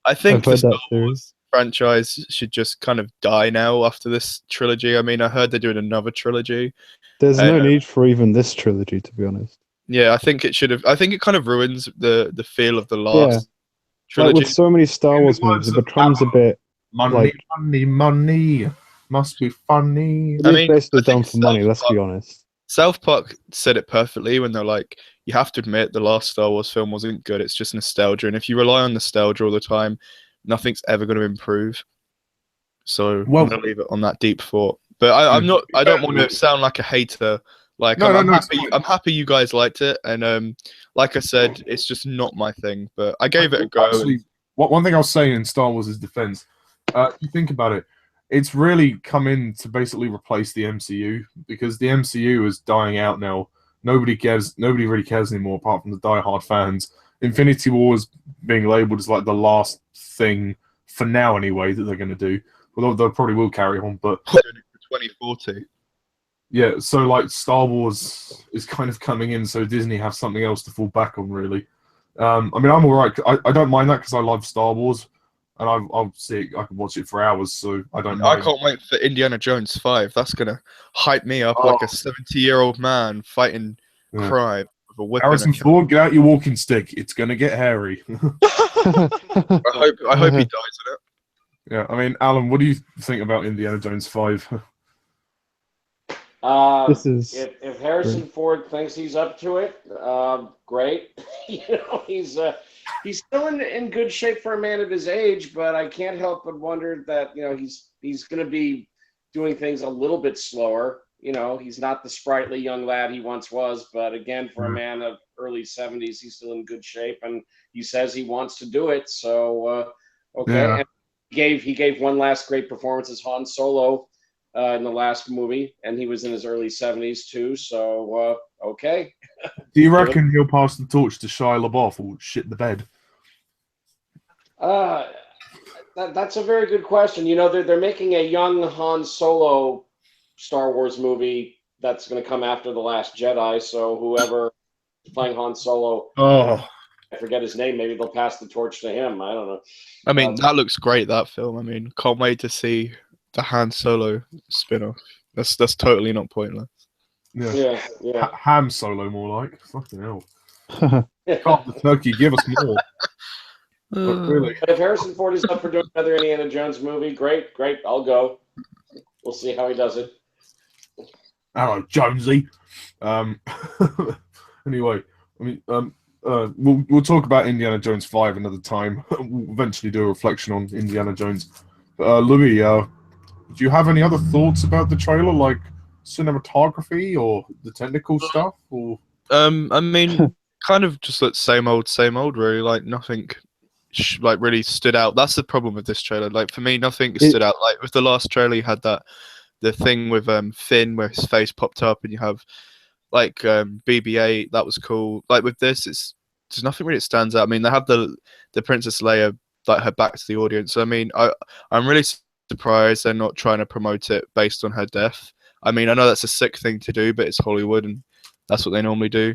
I think I've the heard Star that theory. Wars franchise should just kind of die now after this trilogy. I mean, I heard they're doing another trilogy. There's no And, need for even this trilogy, to be honest. Yeah, I think it should have. I think it kind of ruins the feel of the last Like trilogy. with so many Star Wars movies, it becomes a bit. money, money must be funny. It I is mean, basically I think done for money. South Let's be Park- honest. South Park said it perfectly when they're like, you have to admit the last Star Wars film wasn't good. It's just nostalgia, and if you rely on nostalgia all the time, nothing's ever going to improve. So Well- I'm going to leave it on that deep thought. But I'm not. I don't want to sound like a hater. Like No, I'm no, happy. it's fine. I'm happy you guys liked it, and like I said, it's just not my thing. But I gave it a go. Actually, one thing I'll say in Star Wars' defense, you think about it, it's really come in to basically replace the MCU because the MCU is dying out now. Nobody really cares anymore apart from the diehard fans. Infinity War is being labeled as like the last thing for now anyway that they're going to do. Although they probably will carry on, but Doing it for 2040. yeah, so like Star Wars is kind of coming in, so Disney have something else to fall back on, really. I mean, I'm all right. I don't mind that because I love Star Wars, and I'll see it. I can watch it for hours, so I don't. I mind. can't wait for Indiana Jones 5. That's gonna hype me up like a 70-year-old man fighting Yeah. crime with a whip. Harrison Ford, get out your walking stick. It's gonna get hairy. I hope he dies in it. Yeah, I mean, Alan, what do you think about Indiana Jones 5? This is If Harrison Ford thinks he's up to it, great. He's still in good shape for a man of his age, but I can't help but wonder that he's going to be doing things a little bit slower. He's not the sprightly young lad he once was, but again, for a man of early 70s, he's still in good shape, and he says he wants to do it. So okay, Yeah. and he gave one last great performance as Han Solo. In the last movie, and he was in his early 70s too. So okay. Do you reckon he'll pass the torch to Shia LaBeouf or shit the bed? That's a very good question. They're making a young Han Solo Star Wars movie that's going to come after The Last Jedi. So whoever is playing Han Solo, I forget his name. Maybe they'll pass the torch to him. I don't know. I mean, that looks great. That film. I mean, can't wait to see the Han Solo spin-off. That's totally not pointless. Yeah. Yeah. Ham Solo, more like. Fucking hell. God, the turkey, give us more. But really. But if Harrison Ford is up for doing another Indiana Jones movie, great. I'll go. We'll see how he does it. Hello, Jonesy. Anyway, I mean, we'll talk about Indiana Jones 5 another time. We'll eventually do a reflection on Indiana Jones. Louis, do you have any other thoughts about the trailer, like cinematography or the technical stuff? Or I mean, kind of just like same old, really. Like nothing, like really stood out. That's the problem with this trailer. Like for me, nothing stood out. Like with the last trailer, you had the thing with Finn where his face popped up, and you have like BB-8. That was cool. Like with this, there's nothing really that stands out. I mean, they have the Princess Leia, like her back to the audience. I mean, I'm really surprised they're not trying to promote it based on her death. I mean, I know that's a sick thing to do, but it's Hollywood and that's what they normally do.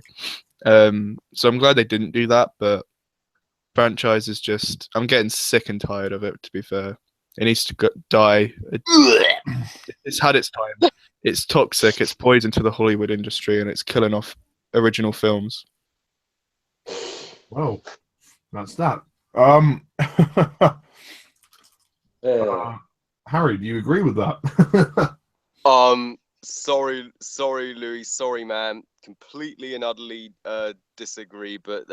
So I'm glad they didn't do that, but franchise is just, I'm getting sick and tired of it, to be fair. It needs to die. It's had its time. It's toxic, it's poison to the Hollywood industry, and it's killing off original films. Well, that's that. Harry, do you agree with that? Sorry, Louis. Sorry, man. Completely and utterly disagree, but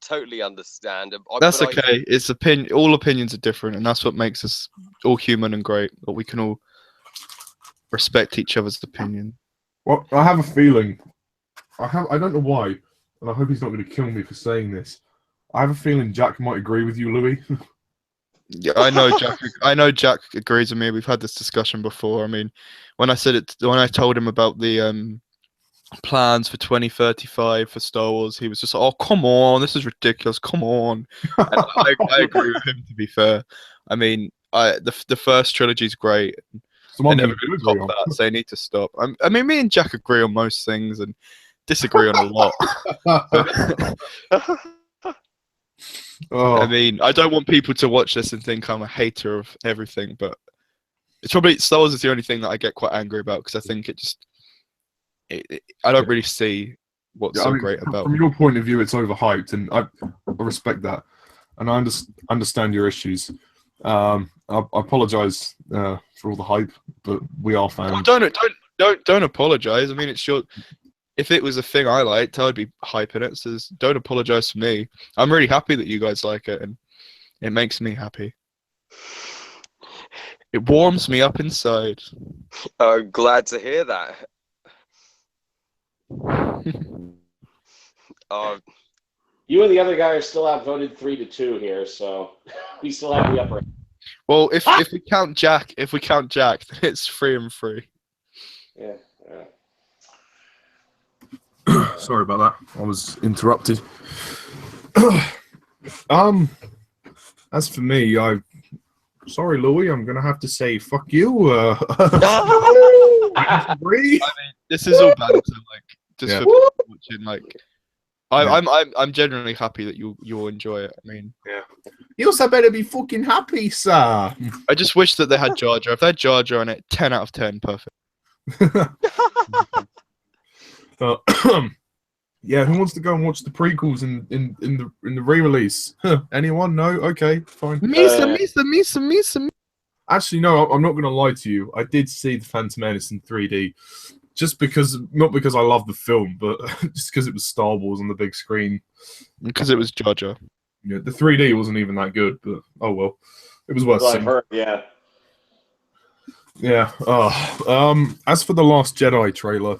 totally understand. That's okay. It's opinion. All opinions are different, and that's what makes us all human and great. That we can all respect each other's opinion. Well, I have a feeling. I don't know why, and I hope he's not going to kill me for saying this. I have a feeling Jack might agree with you, Louis. Yeah, I know Jack. I know Jack agrees with me. We've had this discussion before. I mean, when I told him about the plans for 2035 for Star Wars, he was just like, "Oh, come on, this is ridiculous. Come on." And I agree with him. To be fair, I mean, the first trilogy is great. They're never going to top that, so they need to stop. I mean, me and Jack agree on most things and disagree on a lot. Oh. I mean, I don't want people to watch this and think I'm a hater of everything, but it's probably Star Wars is the only thing that I get quite angry about because I think I don't really see what's great about. From your point of view, it's overhyped, and I respect that, and I understand your issues. I apologize for all the hype, but we are fans. Don't apologize. I mean, it's your. If it was a thing I liked, I'd be hyping it. So don't apologize for me. I'm really happy that you guys like it, and it makes me happy. It warms me up inside. Glad to hear that. You and the other guy are still outvoted 3-2 here, so we still have the upper. Well, if we count Jack, then it's 3-3. Yeah. Sorry about that. I was interrupted. As for me, sorry, Louis. I'm gonna have to say fuck you. I mean, this is all banter, just for watching. I'm genuinely happy that you'll enjoy it. I mean, yeah. You also better be fucking happy, sir. I just wish that they had Jar Jar. If they had Jar Jar on it, 10 out of 10, perfect. Yeah, who wants to go and watch the prequels in the re-release? Anyone? No? Okay, fine. Misa. Actually, no, I'm not going to lie to you. I did see The Phantom Menace in 3D, not because I love the film, but just because it was Star Wars on the big screen. Because it was Jar Jar. Yeah, the 3D wasn't even that good, but oh well, it was worth seeing. I've heard, yeah. Yeah. As for the Last Jedi trailer,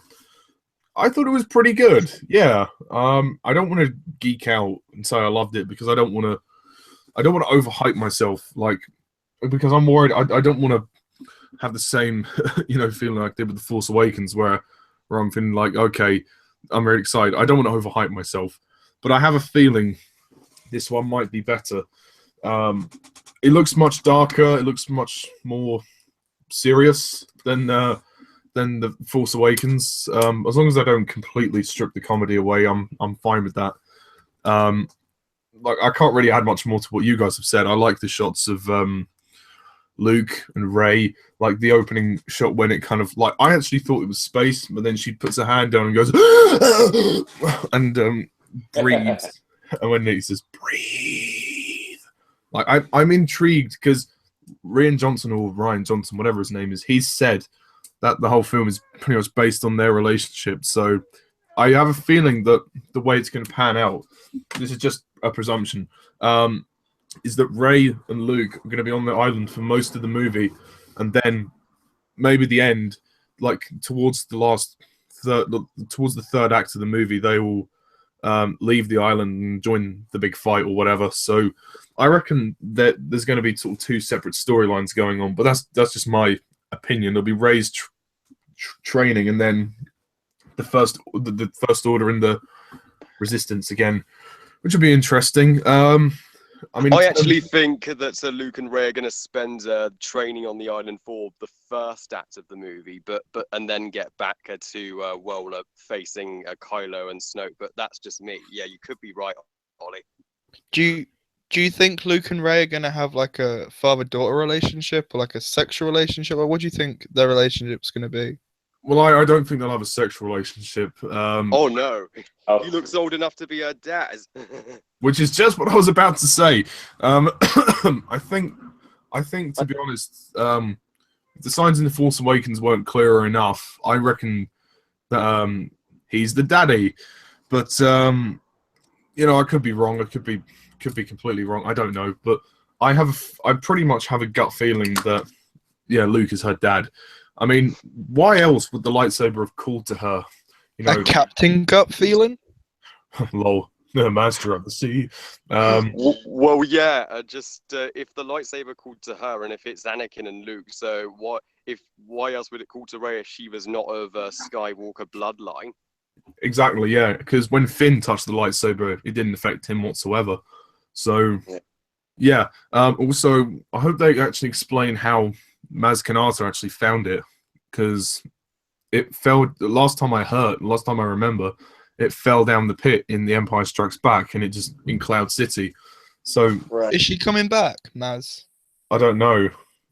I thought it was pretty good. Yeah. I don't want to geek out and say I loved it because I don't want to overhype myself, because I'm worried. I don't want to have the same, feeling like I did with The Force Awakens, where I'm feeling like, okay, I'm very excited. I don't want to overhype myself, but I have a feeling this one might be better. It looks much darker. It looks much more serious than The Force Awakens. As long as I don't completely strip the comedy away, I'm fine with that. I can't really add much more to what you guys have said. I like the shots of Luke and Rey, like the opening shot when it kind of I actually thought it was space, but then she puts her hand down and goes and breathes, and when he says breathe, I'm intrigued because Rian Johnson or Ryan Johnson, whatever his name is, he's said that the whole film is pretty much based on their relationship. So I have a feeling that the way it's going to pan out, this is just a presumption, is that Rey and Luke are going to be on the island for most of the movie, and then maybe the end, towards the third act of the movie, they will leave the island and join the big fight or whatever. So I reckon that there's going to be sort of two separate storylines going on, but that's just my opinion. There'll be Rey's training, and then the first order in the Resistance again, which will be interesting. I mean, I actually think that Luke and Rey are going to spend training on the island for the first act of the movie, but and then get back to facing Kylo and Snoke. But that's just me. Yeah, you could be right, Ollie. Do you think Luke and Rey are gonna have like a father-daughter relationship or like a sexual relationship, or what do you think their relationship's gonna be? well, I don't think they'll have a sexual relationship. Oh no, Oh. he looks old enough to be her dad. Which is just what I was about to say. I think to be honest, if the signs in the Force Awakens weren't clearer enough, I reckon that he's the daddy. But I could be wrong. I could be completely wrong. I don't know. But I pretty much have a gut feeling that Luke is her dad. I mean, why else would the lightsaber have called to her? A captain gut feeling? Lol. The master of the sea. Well, yeah. Just if the lightsaber called to her, and if it's Anakin and Luke, so why else would it call to Rey if she was not of Skywalker bloodline? Exactly, yeah. Because when Finn touched the lightsaber, it didn't affect him whatsoever. So, yeah. Also, I hope they actually explain how Maz Kanata actually found it, because it fell. Last time I remember, it fell down the pit in The Empire Strikes Back, and it just in Cloud City. So, Is she coming back, Maz? I don't know.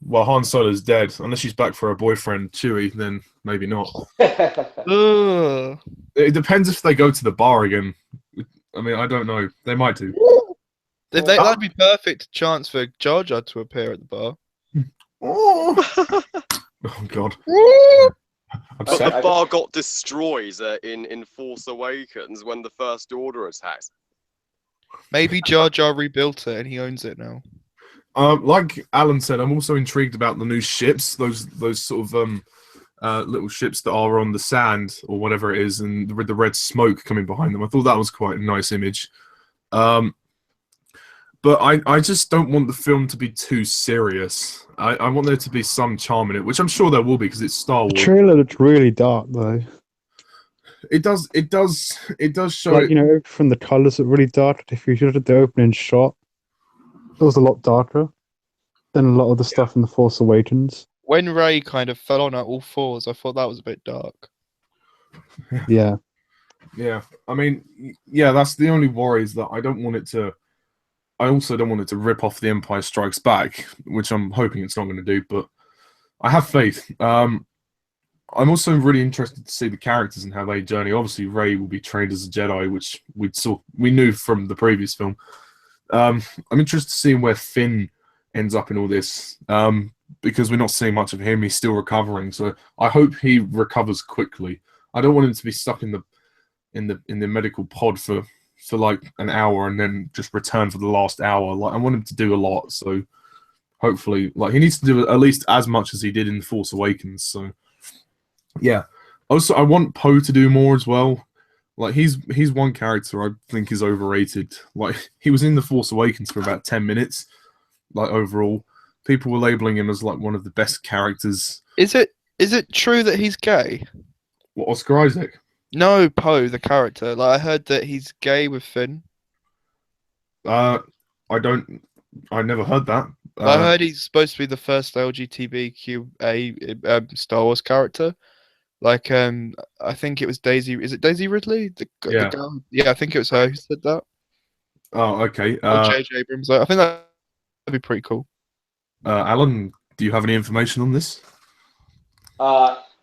Well, Han Solo's dead. Unless she's back for her boyfriend Chewie, then maybe not. Ugh. It depends if they go to the bar again. I mean, I don't know. They might do. That'd be perfect chance for Jar Jar to appear at the bar. Oh God. But the bar got destroyed in Force Awakens when the First Order attacked. Maybe Jar Jar rebuilt it and he owns it now. Like Alan said, I'm also intrigued about the new ships. Those sort of little ships that are on the sand or whatever it is, and with the red smoke coming behind them. I thought that was quite a nice image. But I just don't want the film to be too serious. I want there to be some charm in it, which I'm sure there will be because it's Star Wars. The trailer looked really dark though. It does show Like, from the colours look really dark. If you look at the opening shot, it was a lot darker than a lot of the stuff in The Force Awakens. When Rey kind of fell on her all fours, I thought that was a bit dark. Yeah. Yeah. I mean, yeah, that's the only worry, is that I also don't want it to rip off The Empire Strikes Back, which I'm hoping it's not going to do, but I have faith. I'm also really interested to see the characters and how they journey. Obviously, Rey will be trained as a Jedi, which we knew from the previous film. I'm interested to see where Finn ends up in all this, because we're not seeing much of him. He's still recovering, so I hope he recovers quickly. I don't want him to be stuck in the medical pod for like an hour and then just return for the last hour. Like, I want him to do a lot, so hopefully, like, he needs to do at least as much as he did in The Force Awakens. So yeah. Also, I want Poe to do more as well. Like, he's one character I think is overrated. Like, he was in The Force Awakens for about 10 minutes. Like, overall, people were labeling him as like one of the best characters. Is it true that he's gay? What, Oscar Isaac? No, Poe, the character. Like, I heard that he's gay with Finn. I never heard that. I heard he's supposed to be the first LGBTQA Star Wars character. Like, I think it was Daisy. Is it Daisy Ridley? The girl? Yeah, I think it was her who said that. Oh, okay. J.J. Abrams. I think that'd be pretty cool. Alan, do you have any information on this?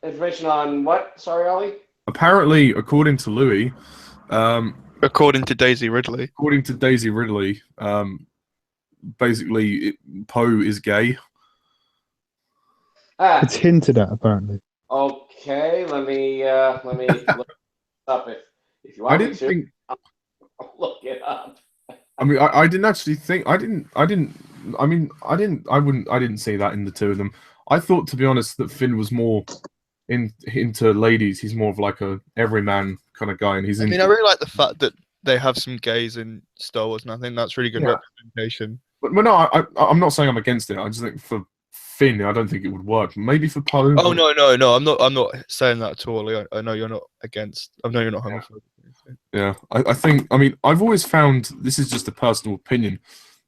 Information on what? Sorry, Ollie? Apparently, according to Louie, according to Daisy Ridley, basically Poe is gay. It's hinted at, apparently. Okay, let me look it up if you want me to. I'll look it up. I mean, I didn't actually think. I didn't see that in the two of them. I thought, to be honest, that Finn was more into ladies. He's more of like a everyman kind of guy, and I really like the fact that they have some gays in Star Wars, and I think that's really good representation. But no, I'm not saying I'm against it. I just think for Finn, I don't think it would work. Maybe for Poe. Oh no! I'm not saying that at all. I know you're not against. I know you're not homophobic. Yeah, I think. I mean, I've always found, this is just a personal opinion,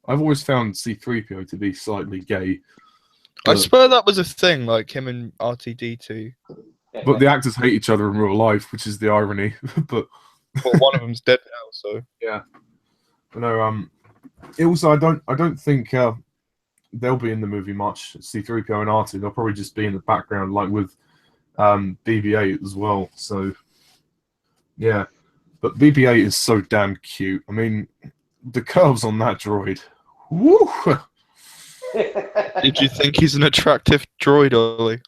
I've always found C-3PO to be slightly gay. I But, swear that was a thing, like him and R2-D2. but the actors hate each other in real life, which is the irony. But Well, one of them's dead now, so. yeah, but no. Also, I don't think they'll be in the movie much. C-3PO and R2, they'll probably just be in the background, like with BB-8 as well. So yeah, but BB-8 is so damn cute. I mean, the curves on that droid. Woo! Did you think he's an attractive droid, Ollie?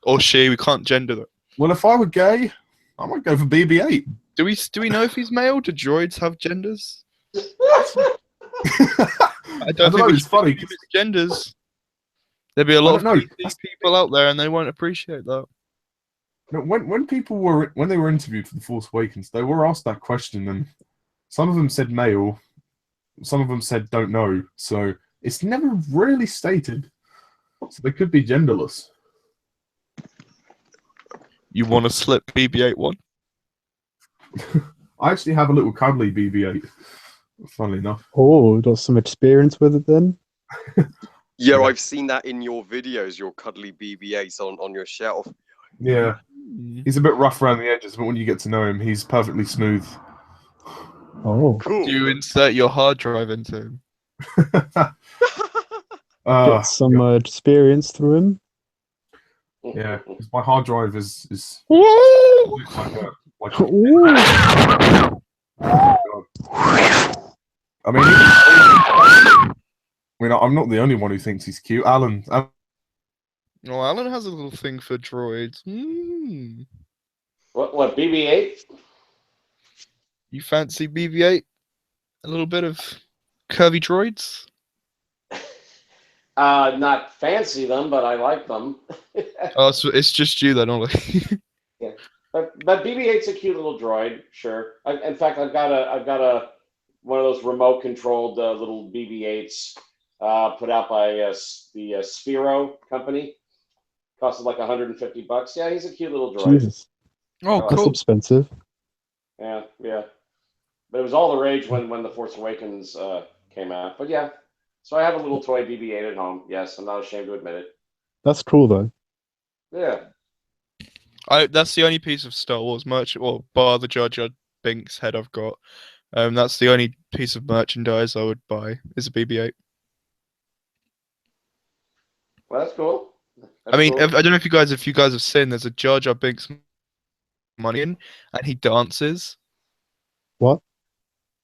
Or she? We can't gender that. Well, if I were gay, I might go for BB-8. Do we know if he's male? Do droids have genders? I don't know, think we it's should funny. give it genders. There'll be a lot of don't know. PC people out there, and they won't appreciate that. No, when they were interviewed for The Force Awakens, they were asked that question, and some of them said male, some of them said don't know. So it's never really stated. So they could be genderless. You want to slip BB-8 one? I actually have a little cuddly BB-8. Funnily enough. Oh, got some experience with it then? Yeah, I've seen that in your videos, your cuddly BB-8s on your shelf. Yeah, he's a bit rough around the edges, but when you get to know him, he's perfectly smooth. Oh. Cool. Do you insert your hard drive into him? Get some experience through him. Yeah, 'cause my hard drive is like Ooh. I mean, I'm not the only one who thinks he's cute. Alan, Oh, Alan has a little thing for droids. What BB-8? You fancy BB-8? A little bit of curvy droids? Not fancy them, but I like them. Oh, so it's just you then, Ollie. Yeah, but BB-8's a cute little droid, sure. In fact, I've got a one of those remote controlled little BB-8s put out by the Sphero company. Costed like $150. Yeah, he's a cute little droid. Jesus. Oh, That's cool. expensive. Yeah. But it was all the rage when The Force Awakens came out. But yeah, so I have a little toy BB-8 at home. Yes, I'm not ashamed to admit it. That's cool though. Yeah. That's the only piece of Star Wars merch, well, bar the Jar Jar Binks head I've got. That's the only piece of merchandise I would buy is a BB-8. Well, that's cool. I mean, cool. I don't know if you guys have seen. There's a Jar Jar Binks money in, and he dances. What?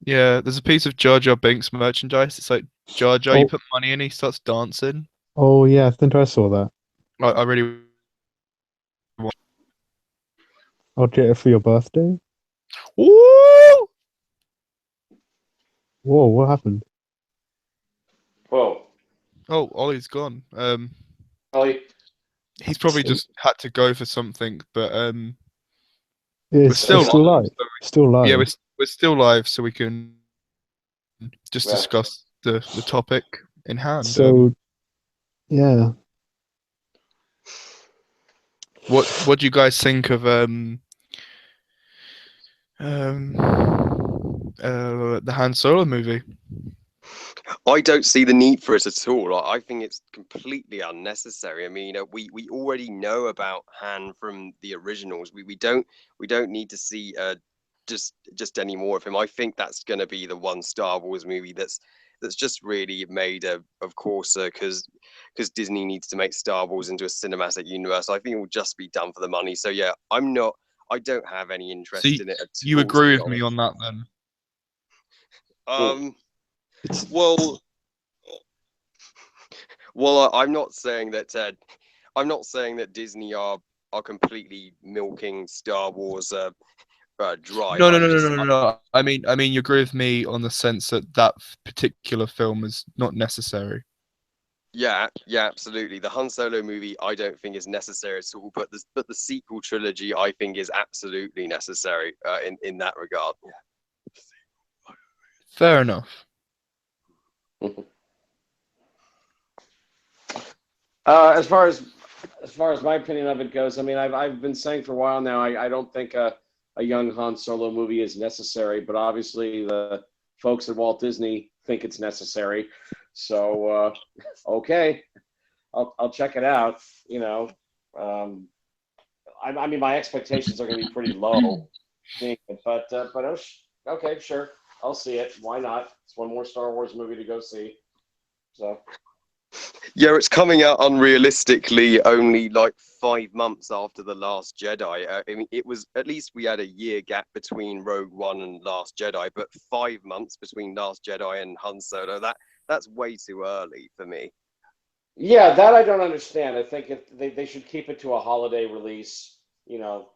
Yeah, there's a piece of Jar Jar Binks merchandise. It's like Jar Jar, you Oh. put money in, he starts dancing. Oh yeah, I think I saw that. I really. I'll get it for your birthday. Woo! Whoa, what happened? Whoa. Oh, Ollie's gone. Ollie, He's probably So- just had to go for something, but It's still still live. Still live. yeah, we're still live, so we can just Yeah. discuss the topic in hand. So yeah. What do you guys think of the Han Solo movie? I don't see the need for it at all. I think it's completely unnecessary. I mean, we already know about Han from the originals. We don't need to see just any more of him. I think that's going to be the one Star Wars movie that's just really made of course because Disney needs to make Star Wars into a cinematic universe. I think it will just be done for the money. So yeah, I don't have any interest in it at all. You agree with me on that then? Well, I'm not saying that Disney are completely milking Star Wars dry. No. I mean, you agree with me on the sense that particular film is not necessary. Yeah, absolutely. The Han Solo movie, I don't think is necessary at all, but the sequel trilogy, I think, is absolutely necessary in that regard. Fair enough. As far as my opinion of it goes, I mean, I've been saying for a while now, I don't think a young Han Solo movie is necessary, but obviously the folks at Walt Disney think it's necessary. So okay, I'll check it out. You know, I mean, my expectations are going to be pretty low, but okay, sure, I'll see it. Why not? It's one more Star Wars movie to go see. So. Yeah, it's coming out unrealistically only like 5 months after The Last Jedi. I mean, it was at least we had a year gap between Rogue One and Last Jedi, but 5 months between Last Jedi and Han Solo, that's way too early for me. Yeah, that I don't understand. I think if they should keep it to a holiday release, you know,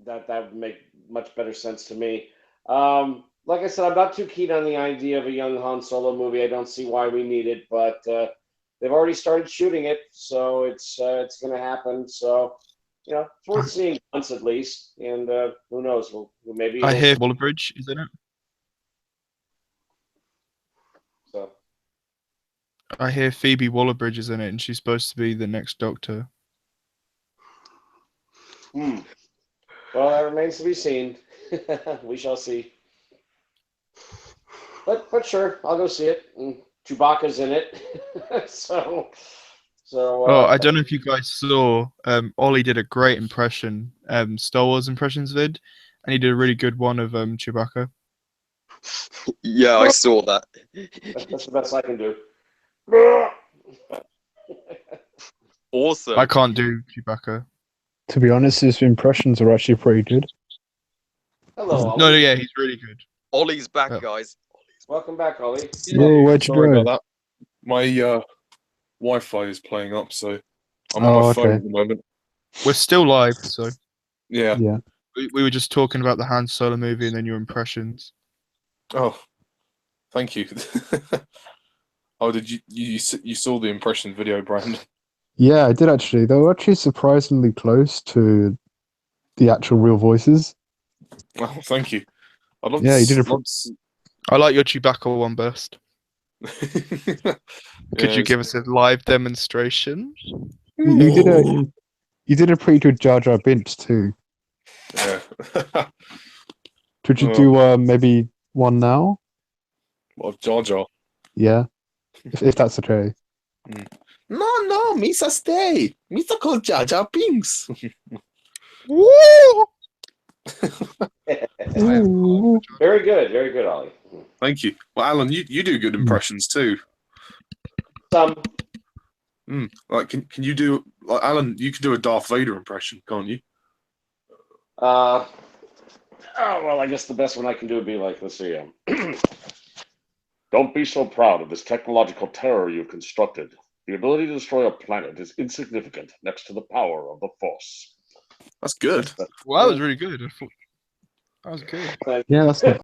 that would make much better sense to me. Like I said, I'm not too keen on the idea of a young Han Solo movie. I don't see why we need it, but they've already started shooting it, so it's going to happen. So, you know, it's worth seeing once at least, and who knows? Maybe I hear Waller-Bridge is in it. So. I hear Phoebe Waller-Bridge is in it, and she's supposed to be the next Doctor. Well, that remains to be seen. We shall see. But sure, I'll go see it. And Chewbacca's in it, so. Oh, I don't know if you guys saw. Ollie did a great impression, Star Wars impressions vid, and he did a really good one of Chewbacca. Yeah, I saw that. That's the best I can do. Awesome. I can't do Chewbacca. To be honest, his impressions are actually pretty good. Hello, Ollie. No, yeah, he's really good. Ollie's back, Yeah. guys. Welcome back, Ollie. Whoa, where'd you Sorry go? about that. My Wi-Fi is playing up, so I'm Oh, on my phone okay. at the moment. We're still live, so Yeah. Yeah. we were just talking about the Han Solo movie and then your impressions. Oh, thank you. Oh, did you saw the impression video, Brandon? Yeah, I did actually. They were actually surprisingly close to the actual real voices. Oh, thank you. I'd love Yeah, to, you did a love to- I like your Chewbacca one best. Could you give us a live demonstration? You did a pretty good Jar Jar Binks too. Yeah. Could you do maybe one now? What, Jar Jar? Yeah, if that's okay. No, Misa stay. Misa called Jar Jar Binks. Woo! Very good, Ollie. Thank you. Well, Alan, you do good impressions too. Like, can you do, like, Alan? You can do a Darth Vader impression, can't you? Oh well, I guess the best one I can do would be like, let's see. Don't be so proud of this technological terror you've constructed. The ability to destroy a planet is insignificant next to the power of the Force. That's good. Well, that was really good. I thought that was good. Yeah, that's not